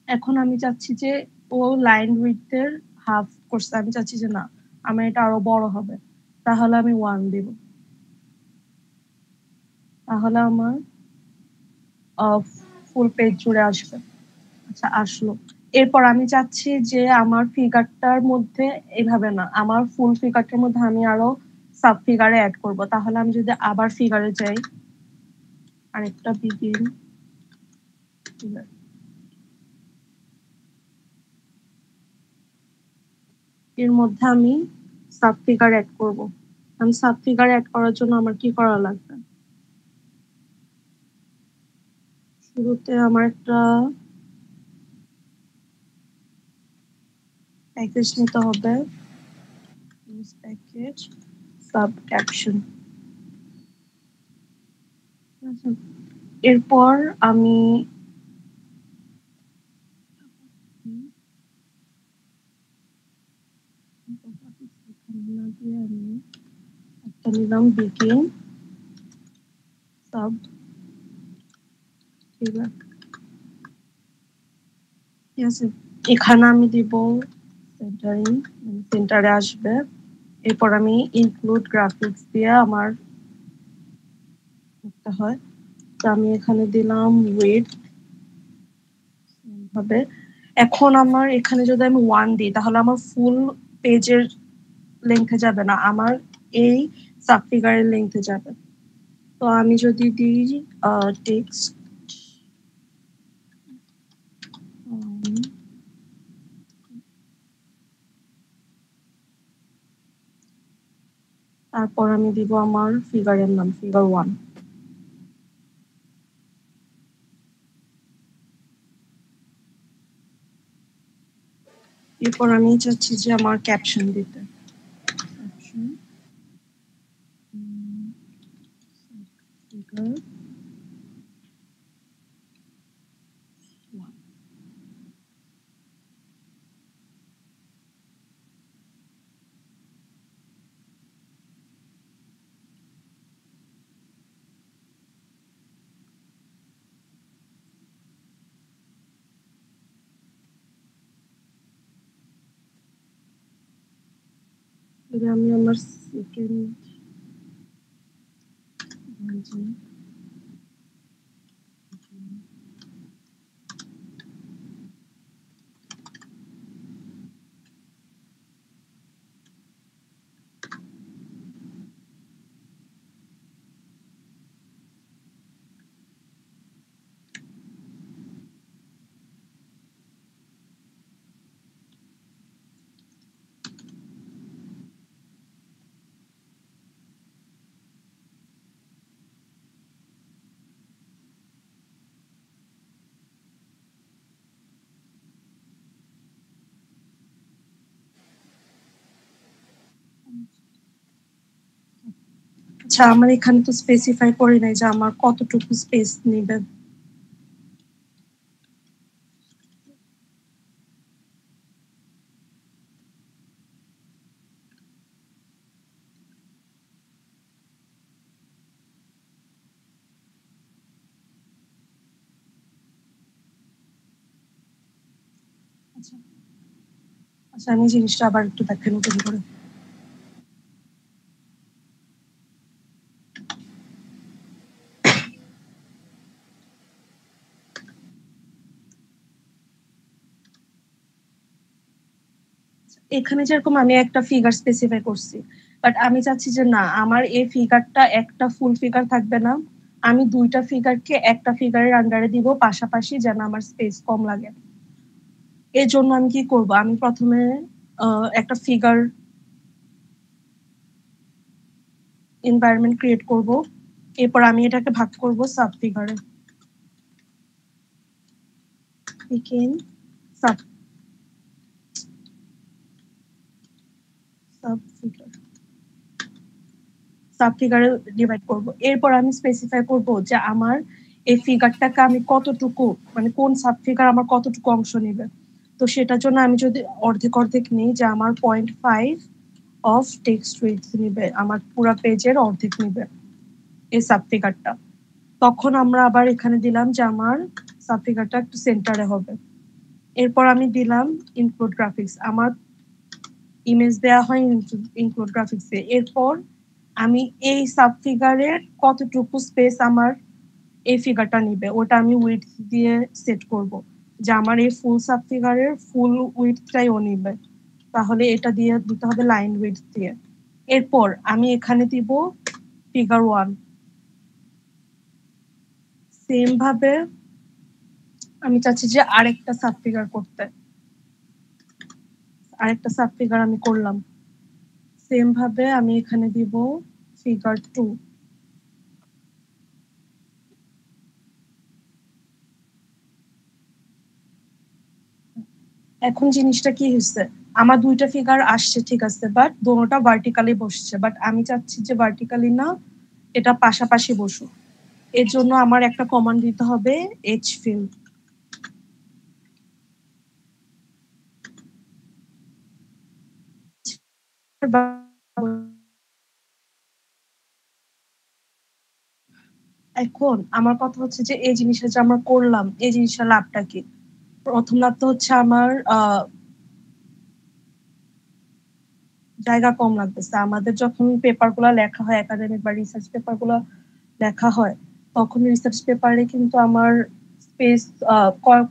এখন আমি চাচ্ছি যে ও লাইন উইডথের হাফ করছে, আমি চাচ্ছি যে না, আমার এটা আরো বড় হবে, তাহলে আমি 1 দেব, তাহলে আমার ফুল পেজ জুড়ে আসবে। আচ্ছা, আসলো। এরপর আমি চাচ্ছি যে আমার ফিগারটার মধ্যে এভাবে না, আমার ফুল ফিগারটার মধ্যে আমি আরো সাব ফিগারে অ্যাড করব। তাহলে আমি যদি আবার ফিগারে যাই, আরেকটা বিগিন ফিগার, এর মধ্যে আমি সাব ফিগার অ্যাড করব। আমি সাব ফিগার অ্যাড করার জন্য আমার কি করা লাগবে, শুরুতে আমার একটা প্যাকেজ নিতে হবে, প্যাকেজ সাব ক্যাপশন। এরপর আমি একটা নিলাম বিগিন সাব ফিগার, ঠিক আছে। এখানে আমি দিব সেন্টারিং, সেন্টারে আসবে। এরপর আমি ইনক্লুড গ্রাফিক্স দিয়ে আমার করতে হয়, তো আমি এখানে দিলাম উইডথ ভাবে। এখন আমার এখানে যদি আমি 1 দিই, তাহলে আমার ফুল পেজের লেন্থে যাবে না, আমার এই সাব ফিগারের লেন্থে যাবে। তো আমি যদি দিই টেক্সট, তারপর আমি দিব আমার ফিগারের নাম ফিগার 1। এরপর আমি চাচ্ছি যে আমার ক্যাপশন দিতে, ফিগার 1। আমি আমার সেকেন্ড আচ্ছা, আমার এখানে তো স্পেসিফাই করি নাই যে আমার কতটুকু স্পেস নেবে। আচ্ছা আচ্ছা আমি জিনিসটা আবার একটু দেখেন নতুন করে। এখানে যেরকম আমি একটা ফিগার স্পেসিফাই করছি, বাট আমি চাচ্ছি যে না, আমার এই ফিগারটা একটা ফুল ফিগার থাকবে না, আমি দুইটা ফিগারকে একটা ফিগারের আন্ডারে দিব পাশাপাশি, যেন আমার স্পেস কম লাগে। এর জন্য আমি কি করব, আমি প্রথমে একটা ফিগার এনভায়রনমেন্ট ক্রিয়েট করব, এরপর আমি এটাকে ভাগ করব সাব ফিগারে। সাব সাব ফিগার সাব ফিগারে ডিভাইড করব। এরপর আমি স্পেসিফাই করব যে আমার এই ফিগারটাকে আমি কতটুকু, মানে কোন সাব ফিগার আমার কতটুকু অংশ নেবে। তো সেটার জন্য আমি যদি অর্ধেক অর্ধেক নিই, যে আমার 0.5 অফ টেক্সট উইডথ নিবে, আমার পুরো পেজের অর্ধেক নিবে এই সাব ফিগারটা। তখন আমরা আবার এখানে দিলাম যে আমার সাব ফিগারটা একটু সেন্টারে হবে। এরপর আমি দিলাম ইনক্লুড গ্রাফিক্স, আমার ইমেজ দেওয়া হয় ইনক্লুড গ্রাফিক্সে। এরপর আমি এই সাব ফিগারের কতটুকু স্পেস আমার এই ফিগারটা নিবে ওটা আমি উইডথ দিয়ে সেট করব, যে আমার এই ফুল সাব ফিগারের ফুল উইডথটাই ও নিবে। তাহলে এটা দিয়ে দিতে হবে লাইন উইডথ দিয়ে। এরপর আমি এখানে দিব ফিগার 1। সেম ভাবে আমি চাচ্ছি যে আরেকটা সাব ফিগার করতে, আরেকটা সাব ফিগার আমি করলাম। সেম ভাবে আমি এখানে দিব ফিগার 2। এখন জিনিসটা কি হচ্ছে, আমার দুইটা ফিগার আসছে ঠিক আছে, বাট দুটোটা ভার্টিক্যালি বসছে, বাট আমি চাচ্ছি যে ভার্টিক্যালি না, এটা পাশাপাশি বসুক। এর জন্য আমার একটা কমান্ড দিতে হবে এইচ ফিল। এখন আমার কথা হচ্ছে যে এই জিনিসটা যে আমরা করলাম, এই জিনিসটা লাভটা কি? প্রথম লাভ তো হচ্ছে আমার জায়গা কম লাগতেছে। আমাদের যখন পেপারগুলো লেখা হয়, একাডেমিক বা রিসার্চ পেপারগুলো লেখা হয়, তখন রিসার্চ পেপারে কিন্তু আমার স্পেস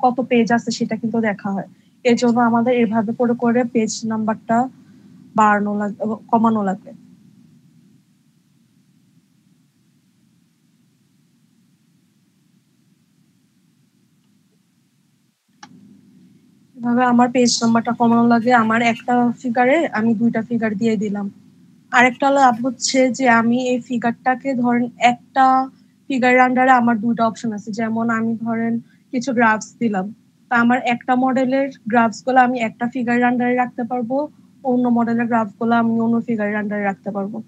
কত পেজ আছে সেটা কিন্তু দেখা হয়। এর জন্য আমাদের এভাবে করে করে পেজ নাম্বারটা বাড়ানো লাগবে, কমানো লাগবে। এভাবে আমার পেজ নাম্বারটা কমানো লাগে। আমার একটা ফিগারে আমি দুইটা ফিগার দিয়ে দিলাম। আরেকটা লাভ হচ্ছে যে আমি এই ফিগারটাকে ধরেন একটা ফিগারের আন্ডারে আমার দুইটা অপশন আছে, যেমন আমি ধরেন কিছু গ্রাফস দিলাম, তা আমার একটা মডেলের গ্রাফস গুলো আমি একটা ফিগারের আন্ডারে রাখতে পারবো, অন্য মডেলের গ্রাফ গুলো আমি অন্য ফিগারের আন্ডারে রাখতে পারবো।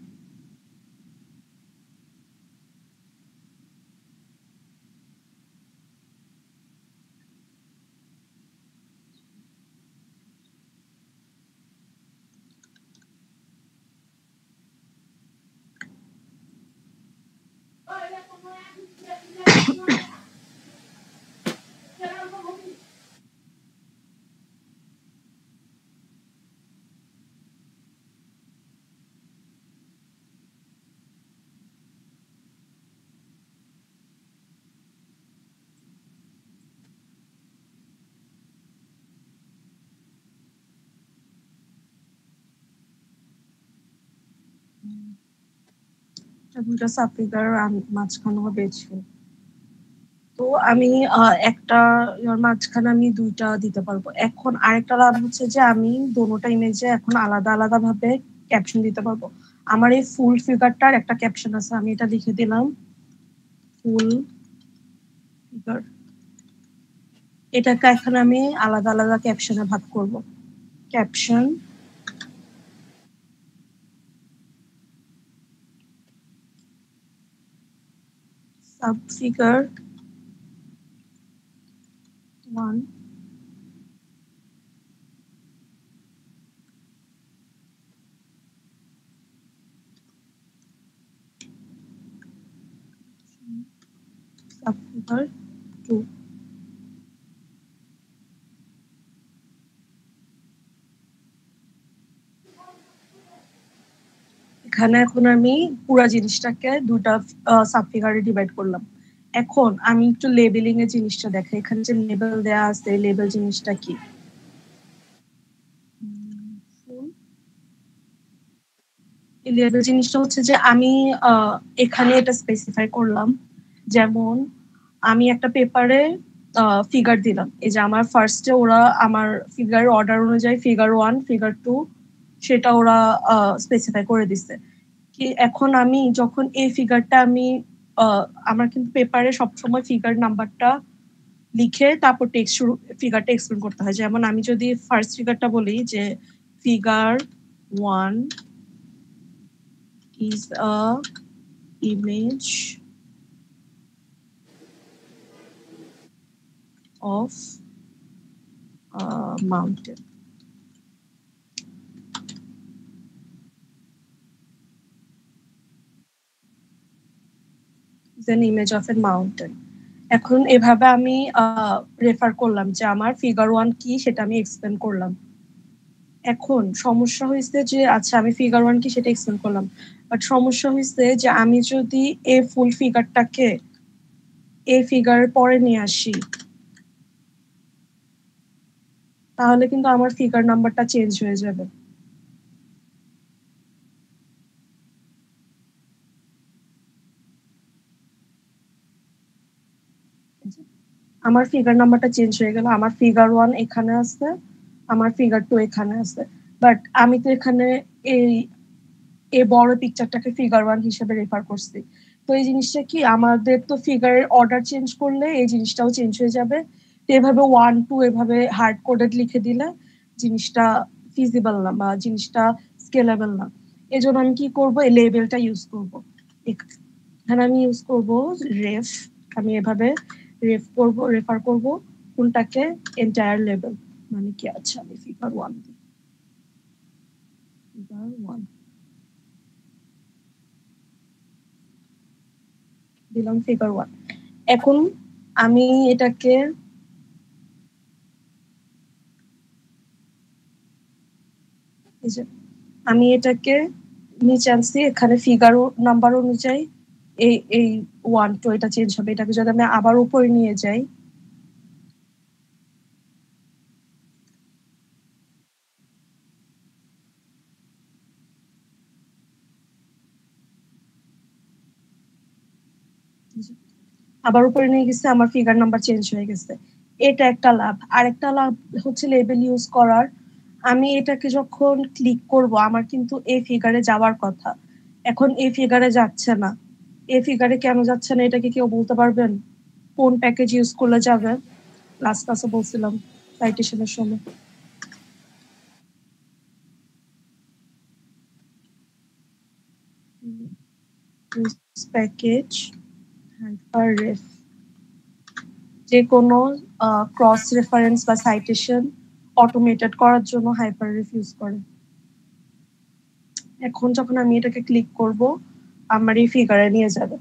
দুইটা সাব ফিগার মাঝখানে হবে ছিল। তো আমি একটা মাঝখানে আমি দুইটা দিতে পারবো। এখন আরেকটা লাভ হচ্ছে যে আমি দোনোটা ইমেজে এখন আলাদা আলাদা ভাবে ক্যাপশন দিতে পারবো। আমার এই ফুল ফিগারটার একটা ক্যাপশন আছে, আমি এটা লিখে দিলাম ফুল ফিগার। এটাকে এখন আমি আলাদা আলাদা ক্যাপশনে ভাগ করব। Caption, sub figure 1, sub figure 2। এখানে এখন আমি পুরো জিনিসটাকে দুটা সাব ফিগারে ডিভাইড করলাম। এখন আমি একটু লেবেলিং এর জিনিসটা দেখাই। এখানে যে লেবেল দেয়া আছে, লেবেল জিনিসটা কি? এই লেবেল জিনিসটা হচ্ছে যে আমি এখানে এটা স্পেসিফাই করলাম, যেমন আমি একটা পেপারে ফিগার দিলাম। এই যে আমার ফার্স্টে ওরা আমার ফিগার অর্ডার অনুযায়ী ফিগার 1, ফিগার 2 সেটা ওরা স্পেসিফাই করে দিচ্ছে। কি এখন আমি যখন এই ফিগারটা আমি আমার কিন্তু পেপারে সবসময় ফিগার নাম্বারটা লিখে তারপর টেক্সট শুরু ফিগারটা এক্সপ্লেন করতে হয়। যেমন আমি যদি ফার্স্ট ফিগারটা বলি যে figure 1 is a image of a mountain. Is an image of a mountain. এখন এভাবে আমি রেফার করলাম যে আমার ফিগার 1 কি সেটা আমি এক্সপ্লেন করলাম। এখন সমস্যা হয়েছে যে আচ্ছা আমি ফিগার 1 কি সেটা এক্সপ্লেন করলাম, বাট সমস্যা হয়েছে যে আমি যদি এই ফুল ফিগারটাকে এই ফিগারের পরে নিয়ে আসি তাহলে কিন্তু আমার ফিগার নাম্বারটা চেঞ্জ হয়ে যাবে। আমার ফিগার নাম্বারটা চেঞ্জ হয়ে গেল। আমার ফিগার 1 এখানে আছে, আমার ফিগার 2 এখানে আছে, বাট আমি তো এখানে এই বড় পিকচারটাকে ফিগার 1 হিসেবে রেফার করছি। তো এই জিনিসটা কি আমাদের তো ফিগারের অর্ডার চেঞ্জ করলে এই জিনিসটাও চেঞ্জ হয়ে যাবে। তো এভাবে 1 2 এভাবে হার্ড কোডেড লিখে দিলে জিনিসটা ফিজিবল না বা জিনিসটা স্কেলেবল না। এজন্য আমি কি করব, এই লেবেলটা ইউজ করব। এখানে আমি ইউজ করব রেফ। আমি এভাবে রেফার করব কোনটাকে, এন্টায়ার লেবেল মানে কি। আচ্ছা আমি ফিগার 1 দিই, ফিগার 1 দিলাম, ফিগার 1। এখন আমি এটাকে নিচে আনছি, এখানে ফিগার নাম্বার অনুযায়ী এই এই 1 2 এটা চেঞ্জ হবে। এটাকে যদি আমি আবার উপরে নিয়ে যাই, আবার উপরে নিয়ে গেছে, আমার ফিগার নাম্বার চেঞ্জ হয়ে গেছে। এটা একটা লাভ। আরেকটা লাভ হচ্ছে লেবেল ইউজ করার। আমি এটাকে যখন ক্লিক করব আমার কিন্তু এই ফিগারে যাওয়ার কথা, এখন এই ফিগারে যাচ্ছে না। এই ফিগারে কেন যাচ্ছে না এটা কি কেউ বলতে পারবেন? কোন প্যাকেজ ইউজ করলে যাবে? লাস্ট ক্লাসে বলছিলাম সাইটেশনের সময়। প্যাকেজ হাইপাররেফ, যে কোনো ক্রস রেফারেন্স বা সাইটেশন অটোমেটেড করার জন্য হাইপাররেফ ইউজ করে। এখন যখন আমি এটাকে ক্লিক করব আমার এই ফিগারে নিয়ে যাবে।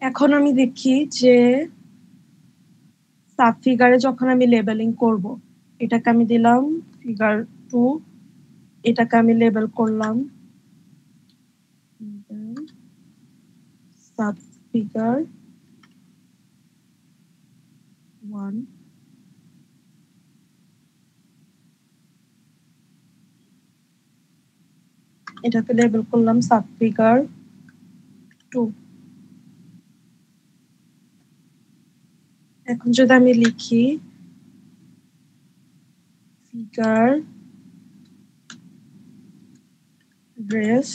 এখন আমি দেখি যে সাব ফিগারে যখন আমি লেবেলিং করব, এটাকে আমি দিলাম ফিগার 2, এটাকে আমি লেবেল করলাম সাব ফিগার 1, এটাকে লেবেল করলাম সাব ফিগার 2। এখন যদি আমি লিখি ফিগার রেফ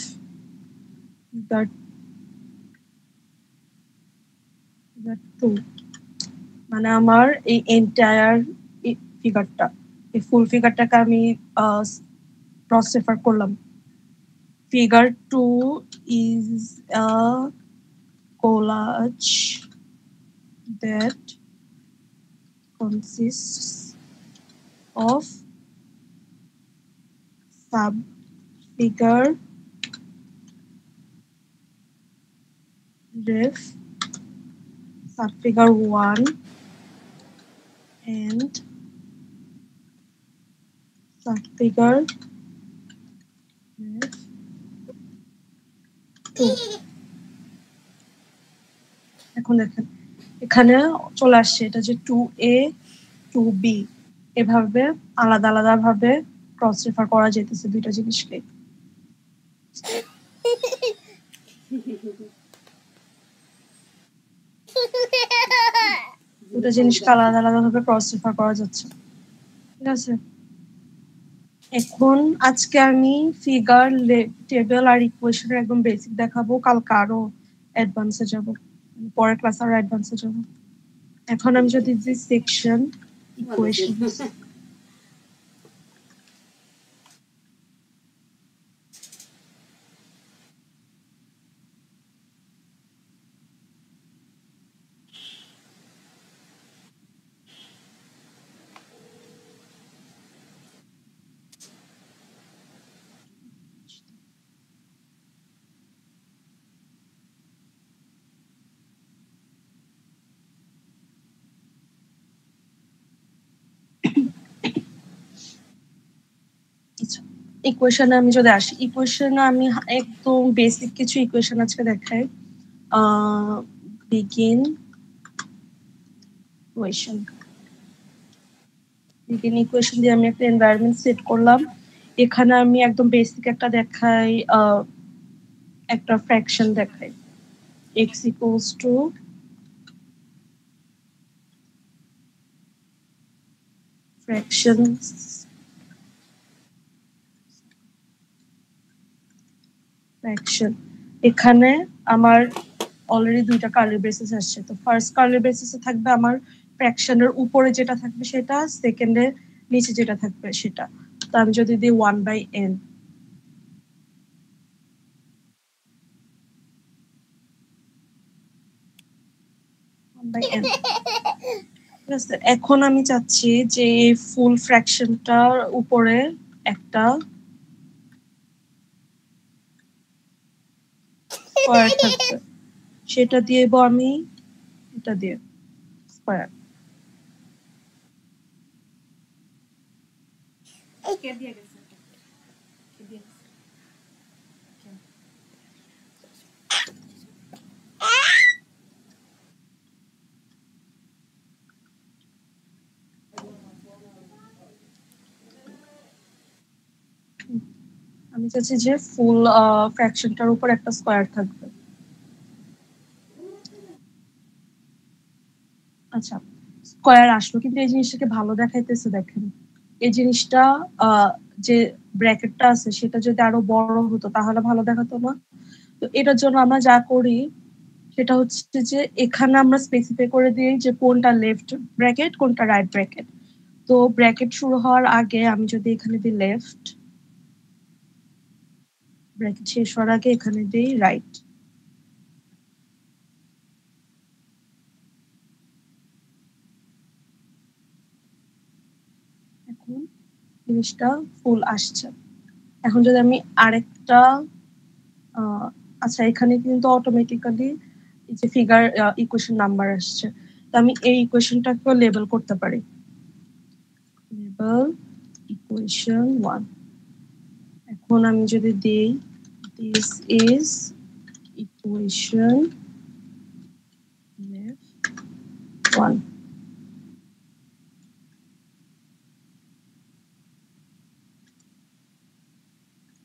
ফিগার 2, মানে আমার এই এন্টায়ার ফিগারটা, এই ফুল ফিগারটাকে আমি ক্রস রেফার করলাম। Figure 2 is a collage that consists of sub-figure ref, sub-figure 1 and sub-figure ref 2। এখন দেখেন এখানে চলে আসছে এটা যে 2a 2b এভাবে আলাদা আলাদা ভাবে ক্রস রেফার করা যেতেছে দুইটা জিনিসকে। দুটো জিনিসকে আলাদা আলাদা ভাবে ক্রস রেফার করা যাচ্ছে, ঠিক আছে। এখন আজকে আমি ফিগার, টেবিল আর ইকুয়েশনের একদম বেসিক দেখাবো, কালকে আরো অ্যাডভান্সে যাব, পরের ক্লাস আরো অ্যাডভান্সে যাব। এখন আমি যদি দিই সেকশন ইকুয়েশনস, ইকুয়েশনে আমি যদি আসি, ইকুয়েশনে আমি একদম বেসিক কিছু ইকুয়েশন আজকে দেখাই। বিগিন ইকুয়েশন, বিগিন ইকুয়েশন দিয়ে আমি একটা এনভায়রনমেন্ট সেট করলাম। এখানে আমি একদম বেসিক একটা দেখাই, একটা ফ্র্যাকশন দেখাই, x equals to fractions fraction. এখানে আমার অলরেডি দুইটা কার্লি ব্রেসেস আসছে, তো ফার্স্ট কার্লি ব্রেসেসে থাকবে আমার ফ্র্যাকশনের উপরে যেটা থাকবে সেটা, সেকেন্ডের নিচে যেটা থাকবে সেটা। তো আমি যদি দিই 1/n, এখন আমি চাচ্ছি যে ফুল ফ্র্যাকশনটার উপরে একটা স্কয়ার থাকবে, সেটা দিয়ে আমি এটা দিয়ে স্কয়ার। আমি চাচ্ছি যে ফুল ফ্র্যাকশনটার উপর একটা স্কয়ার থাকবে। আচ্ছা, স্কয়ার আসলো, কিন্তু এই জিনিসটাকে ভালো দেখাইতেছে। দেখেন এই জিনিসটা যে ব্র্যাকেটটা আছে সেটা যদি আরো বড় হতো তাহলে ভালো দেখাতো না? তো এটার জন্য আমরা যা করি সেটা হচ্ছে যে এখানে আমরা স্পেসিফাই করে দিই যে কোনটা লেফট ব্র্যাকেট কোনটা রাইট ব্র্যাকেট। তো ব্র্যাকেট শুরু হওয়ার আগে আমি যদি এখানে দিই লেফট, ব্র্যাকেট শেষ হওয়ার আগে এখানে দিই রাইট। এখন জিনিসটা ফুল আসছে। এখন যদি আমি আরেকটা, আচ্ছা এখানে কিন্তু অটোমেটিক্যালি এই যে ফিগার ইকুয়েশন নাম্বার আসছে, তো আমি এই ইকুয়েশনটাকে লেবেল করতে পারি, লেবেল ইকুয়েশন 1। এখন আমি যদি দিই দিস ইজ ইকুয়েশন 1,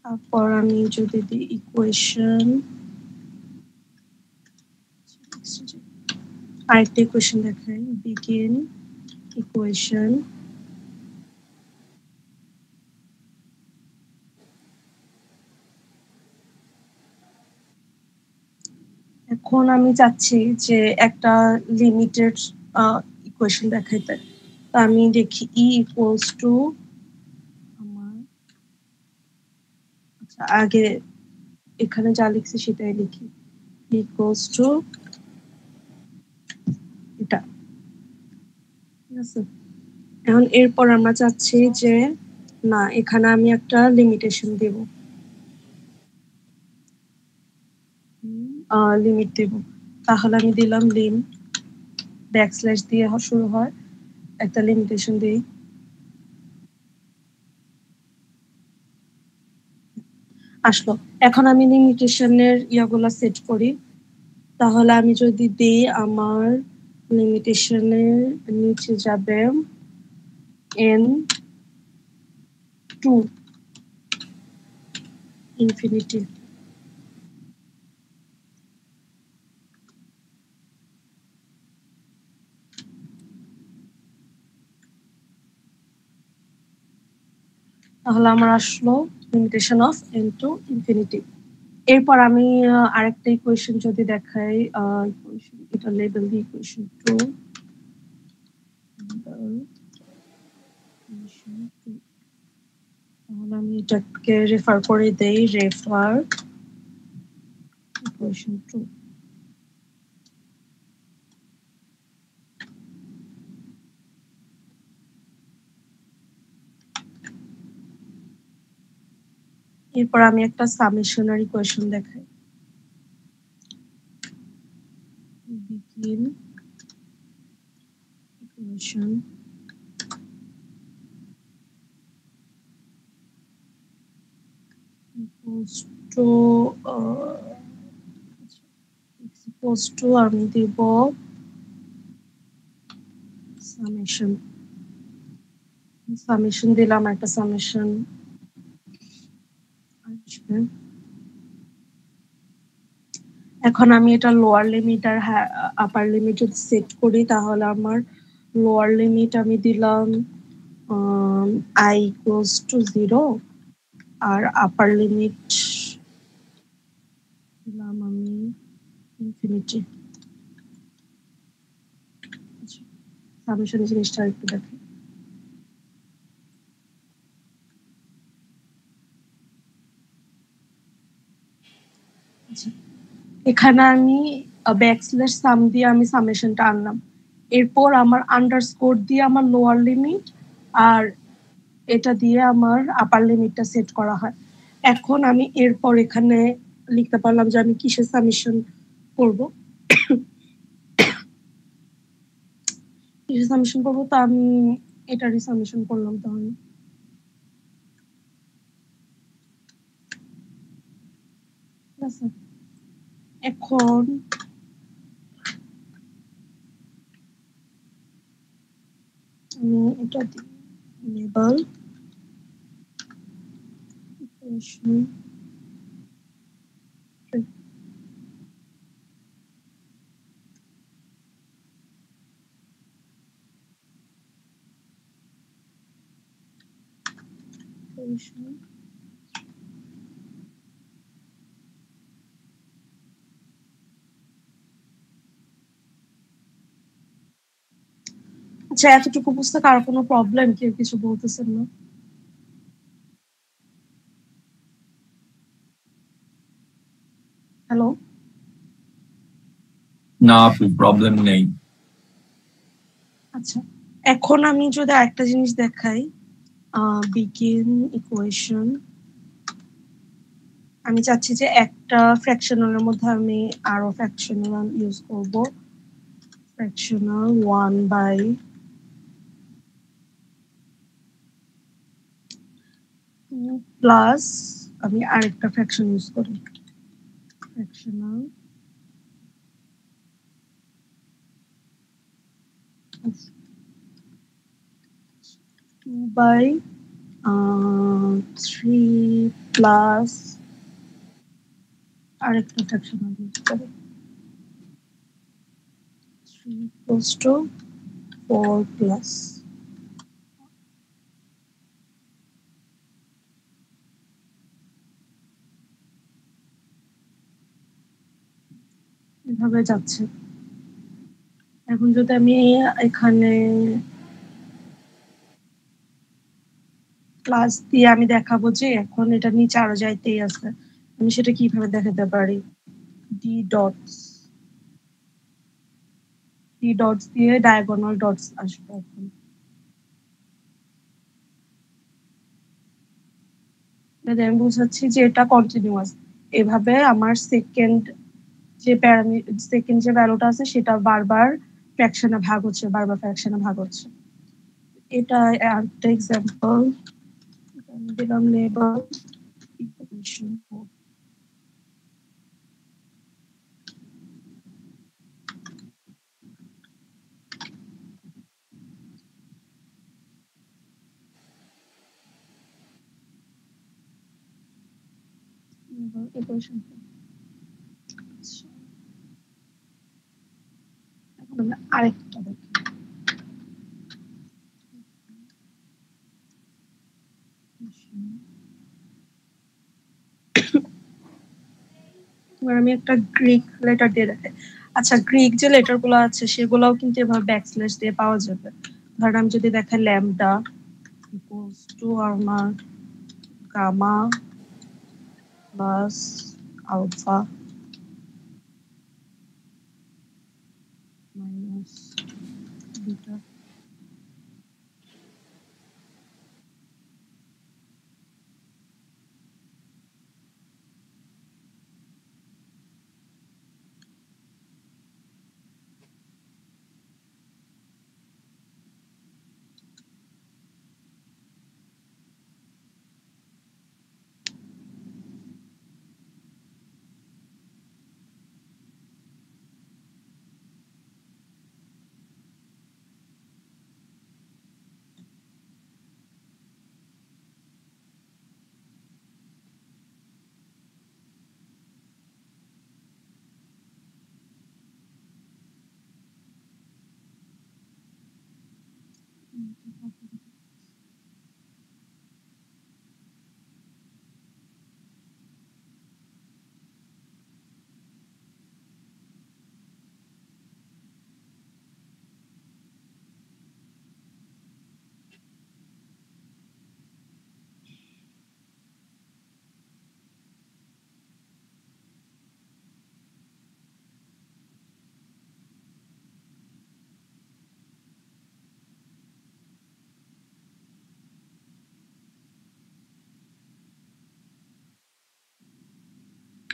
তারপর আমি যদি দিই ইকুয়েশন, আরেকটা ইকুয়েশন দেখাই, বিগিন ইকুয়েশন, এখন আমি চাচ্ছি যে একটা লিমিটেড ইকুয়েশন দেখাইতে। তো আমি দেখি ই ইকুয়ালস টু, আমার আচ্ছা আগে এখানে যা লিখছি সেটাই লিখি, ইকুয়ালস টু এটা, ঠিক আছে। এখন এরপর আমরা চাচ্ছি যে না, এখানে আমি একটা লিমিটেশন দেব, লিমিট দেব। তাহলে আমি দিলাম লিম, ব্যাকস্ল্যাশ দিয়ে শুরু হয়, একটা লিমিটেশন দিই। আসলো। এখন আমি লিমিটেশনের ইয়াগুলো সেট করি, তাহলে আমি যদি দিই আমার লিমিটেশনের নিচে যাবে n2 ইনফিনিটি। তাহলে আমার আসলো limitation of n to infinity. এরপর আমি আরেকটা ইকুয়েশন যদি দেখাই, এটা লেবেল দি ইকুয়েশন 2, তাহলে আমি এটাকে রেফার করে দেই, রেফার ইকুয়েশন 2। এরপর আমি একটা সামেশনার ইকুয়েশন দেখাই, begin equation equals to equals to আমি দিব সামেশন দিলাম, একটা সামেশন আসবে। এখন আমি এটা লোয়ার লিমিট আর আপার লিমিট যদি সেট করি, তাহলে আমার লোয়ার লিমিট আমি দিলাম i equals to 0 আর আপার লিমিট দিলাম আমি ইনফিনিটি। সামেশন জিনিসটা একটু দেখি। এখানে আমি ব্যাকস্ল্যাশ সাম দিয়ে আমি সামেশনটা আনলাম, এরপর আমার আন্ডারস্কোর দিয়ে আমার লোয়ার লিমিট আর এটা দিয়ে আমার আপার লিমিটটা সেট করা হয়। এখন আমি এরপর এখানে লিখতে পারলাম যে আমি কিসের সামেশন করব, কিসের সামেশন করব, তো আমি এটারই সামেশন করলাম। তাহলে এখন আমি এটা দিই লেবেল ইকুয়েশন 3। আচ্ছা, এতটুকু বুঝতে কারো কোনো প্রবলেম? কেউ কিছু বলতেছেন না? হ্যালো, না আপু, প্রবলেম নেই। আচ্ছা, এখন আমি যদি আরেকটা জিনিস দেখাই, বিগিন ইকুয়েশন, আমি চাচ্ছি যে একটা ফ্র্যাকশনালের মধ্যে আমি আরো ফ্র্যাকশনাল ইউজ করব, ফ্র্যাকশনাল 1/2 প্লাস আমি আরেকটা ফ্র্যাকশন ইউজ করি, ফ্র্যাকশনাল 2/3 প্লাস আরেকটা ফ্র্যাকশনাল ইউজ করি, 3 equals to 4 plus। এভাবে যাচ্ছে। এখন যদি আমি এখানে প্লাস দিয়ে আমি দেখাবো যে এখন এটা নিচে আরো যাইতেই আছে, আমি সেটা কিভাবে দেখাতে পারি, ডি ডটস দিয়ে ডায়াগোনাল ডটস আসবে। এখন আমি বুঝাচ্ছি যে এটা কন্টিনিউয়াস, এভাবে আমার সেকেন্ড যে ভ্যালুটা আছে সেটা বারবার ফ্র্যাকশনে ভাগ হচ্ছে, এটা একটা এক্সাম্পল দিলাম, label Creation code. Equation code. আচ্ছা, এখন আমরা আরেকটা দেখি। এবার আমি একটা গ্রিক লেটার দিয়ে দেখাই। আচ্ছা, গ্রিক যে লেটার গুলো আছে সেগুলোও কিন্তু এভাবে ব্যাকস্ল্যাশ দিয়ে পাওয়া যাবে। ধরেন আমি যদি দেখাই ল্যামডা ইকুয়ালস টু আমার gamma plus alpha minus beta.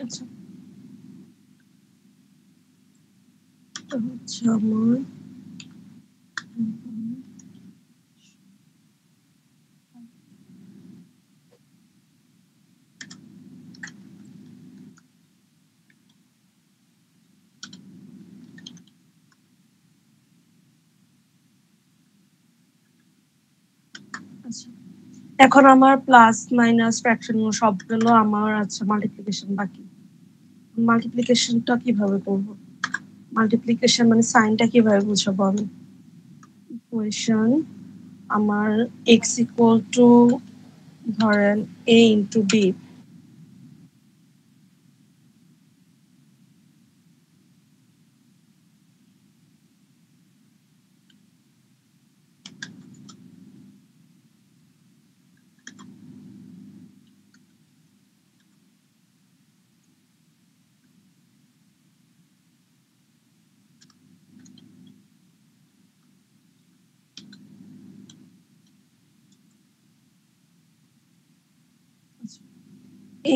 আচ্ছা, এটা হচ্ছে আমার আচ্ছা, এখন আমার প্লাস মাইনাস ফ্র্যাকশন সবগুলো আমার আছে মাল্টিপ্লিকেশন বাকি। মাল্টিপ্লিকেশনটা কিভাবে করব? মাল্টিপ্লিকেশন মানে সাইনটা কিভাবে বুঝাবো আমি? ইকুয়েশন আমার x ইকুয়াল টু ধরেন a into b।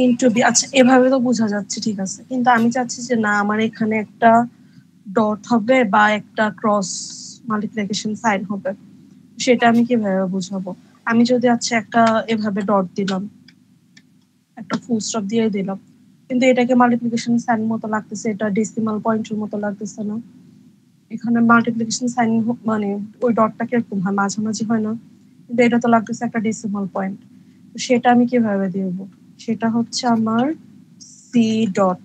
Into B. আচ্ছা, এভাবে তো বোঝা যাচ্ছে, ঠিক আছে, কিন্তু আমি চাচ্ছি যে না, আমার এখানে একটা ডট হবে বা একটা ক্রস মাল্টিপ্লিকেশন সাইন হবে, সেটা আমি কিভাবে বুঝাবো? আমি যদি আচ্ছা একটা এভাবে ডট দিলাম, একটা ফুল স্টপ দিয়ে দিলাম, কিন্তু এটাকে মাল্টিপ্লিকেশন সাইন মতো লাগতেছে, এটা ডেসিমাল পয়েন্টের মতো লাগতেছে না। এখানে মাল্টিপ্লিকেশন সাইন মানে ওই ডটটা কিরকম হয়, মাঝামাঝি হয় না, কিন্তু এটা তো লাগতেছে একটা ডেসিমাল পয়েন্ট। সেটা আমি কিভাবে দিব? সেটা হচ্ছে আমার সি ডট।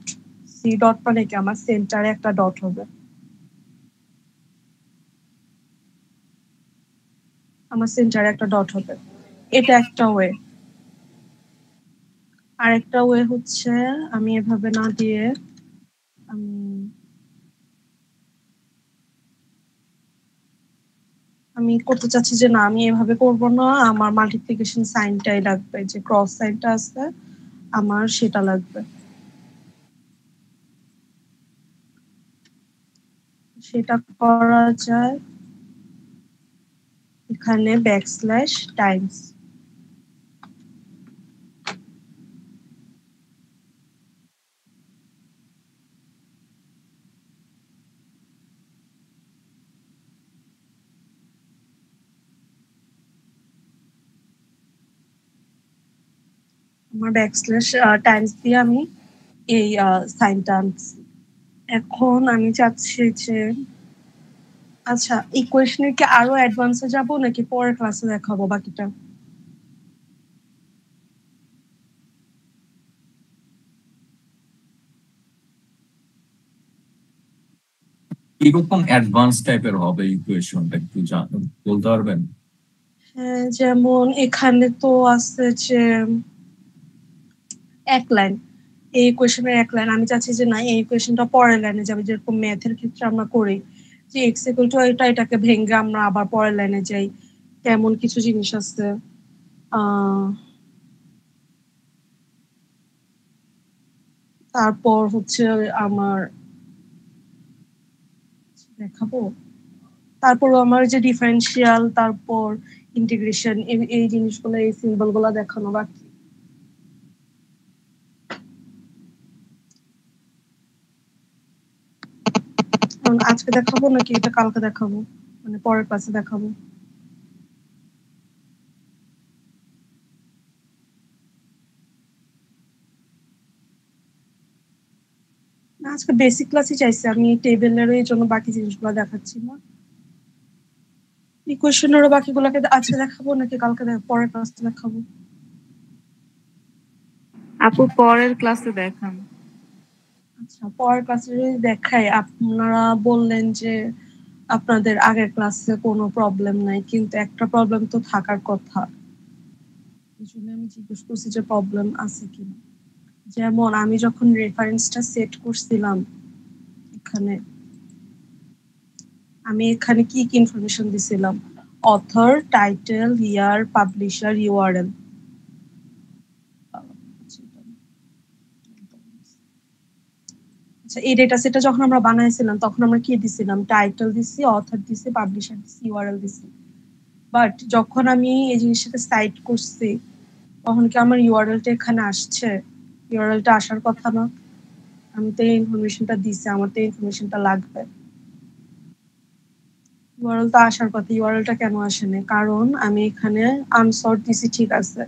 সি ডট মানে কি, আমার সেন্টারে একটা ডট হবে, আমার সেন্টারে একটা ডট হবে। এটা একটা ওয়ে। আরেকটা ওয়ে হচ্ছে আমি এভাবে না দিয়ে আমি করতে চাচ্ছি যে না, আমি এভাবে করব না, আমার মাল্টিপ্লিকেশন সাইনটাই লাগবে, যে ক্রস সাইনটা আছে আমার সেটা লাগবে। সেটা করা যায় এখানে ব্যাকস্ল্যাশ টাইমস। আমার ব্যাকস্ল্যাশ টাইমস দিয়ে আমি এই সাইনটা আনছি। এখন আমি চাচ্ছি যে আচ্ছা ইকুয়েশনের কি আরো অ্যাডভান্সে যাব নাকি পরের ক্লাসে দেখাবো বাকিটা? কিরকম অ্যাডভান্স টাইপের হবে ইকুয়েশনটা একটু বলতে পারবেন? হ্যাঁ, যেমন এখানে তো আছে যে এক লাইন, এই ইকুয়েশনের এক লাইন, আমি চাচ্ছি যে না এই ইকুয়েশনটা পরের লাইনে যাবে, যেরকম ম্যাথের ক্ষেত্রে আমরা করি যে এক্স ইকুয়াল টু এটাকে ভেঙে আমরা আবার পরের লাইনে যাই, তেমন কিছু জিনিস আছে। তারপর হচ্ছে আমার দেখাবো, তারপরও আমার যে ডিফারেন্সিয়াল, তারপর ইন্টিগ্রেশন, এই জিনিসগুলো, এই সিম্বল গুলো দেখানো বাকি। আজকে দেখাবো নাকি এটা কালকে দেখাবো, মানে পরের ক্লাসে দেখাবো? আজকে বেসিক ক্লাসই চাইছি আমি, টেবিলের এই জন্য বাকি জিনিসগুলো দেখাচ্ছি না। ইকুয়েশনেরও বাকিগুলোকে আজকে দেখাবো নাকি কালকে পরের ক্লাসে দেখাবো? আপু পরের ক্লাসে দেখান। আচ্ছা পরের ক্লাসে যদি দেখাই, আপনারা বললেন যে আপনাদের আগের ক্লাসে কোনো প্রবলেম নাই, কিন্তু একটা প্রবলেম তো থাকার কথা, এই জন্য আমি জিজ্ঞেস করছি যে প্রবলেম আছে কিনা। যেমন আমি যখন রেফারেন্সটা সেট করছিলাম, আমি এখানে কি কি ইনফরমেশন দিছিলাম? অথর, টাইটেল, ইয়ার, পাবলিশার, ইউআরএল। আচ্ছা এই ডেটা সেটটা যখন আমরা বানাইছিলাম তখন আমরা কি দিছিলাম? টাইটেল দিছি, অথর দিছি, পাবলিশার দিছি, ইউআরএল দিছি। বাট যখন আমি এই জিনিসটাকে সাইট করছি তখন কি আমার ইউআরএলটা এখানে আসছে? ইউআরএলটা আসার কথা না, আমি তো এই ইনফরমেশনটা দিছি, আমার তো এই ইনফরমেশনটা লাগবে। ইউআরএল তো আসার কথা, ইউআরএলটা কেন আসেনি? কারণ আমি এখানে আনসর্ট দিছি ঠিক আছে,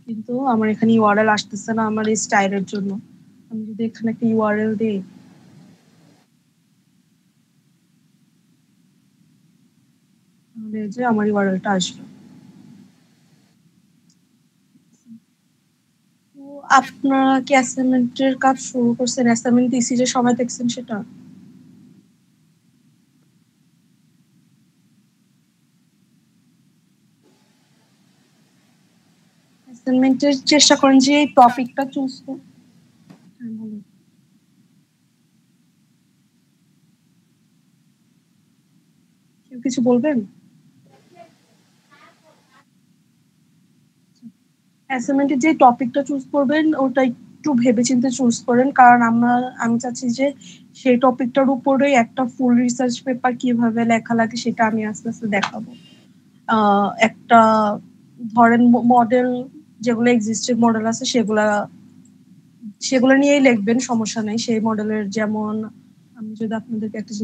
কিন্তু আমার এখানে ইউআরএল আসতেছে না আমার এই স্টাইলের জন্য। আমি যদি এখানে একটা ইউআরএল দিই, তাহলে যে আমার ইউআরএলটা আসবে। তো আপনারা কি অ্যাসাইনমেন্টের কাজ শুরু করছেন? অ্যাসাইনমেন্ট দিছি যে সবাই দেখছেন সেটা? অ্যাসাইনমেন্টের চেষ্টা করেন যে এই টপিকটা চুজ করুন। হ্যাঁ বলুন। কেউ কিছু বলবেন? অ্যাসাইনমেন্টের যে টপিকটা চুজ করবেন ওটা একটু ভেবেচিন্তে চুজ করেন, কারণ আমি চাচ্ছি যে সেই টপিকটার উপরে একটা ফুল রিসার্চ পেপার কিভাবে লেখা লাগে সেটা আমি আস্তে আস্তে দেখাবো। একটা ধরেন মডেল, যেগুলো এক্সিস্টিং মডেল আছে সেগুলো নিয়েই লিখবেন, সমস্যা নেই। সেই মডেলের, যেমন আমি যদি আপনাদেরকে একটা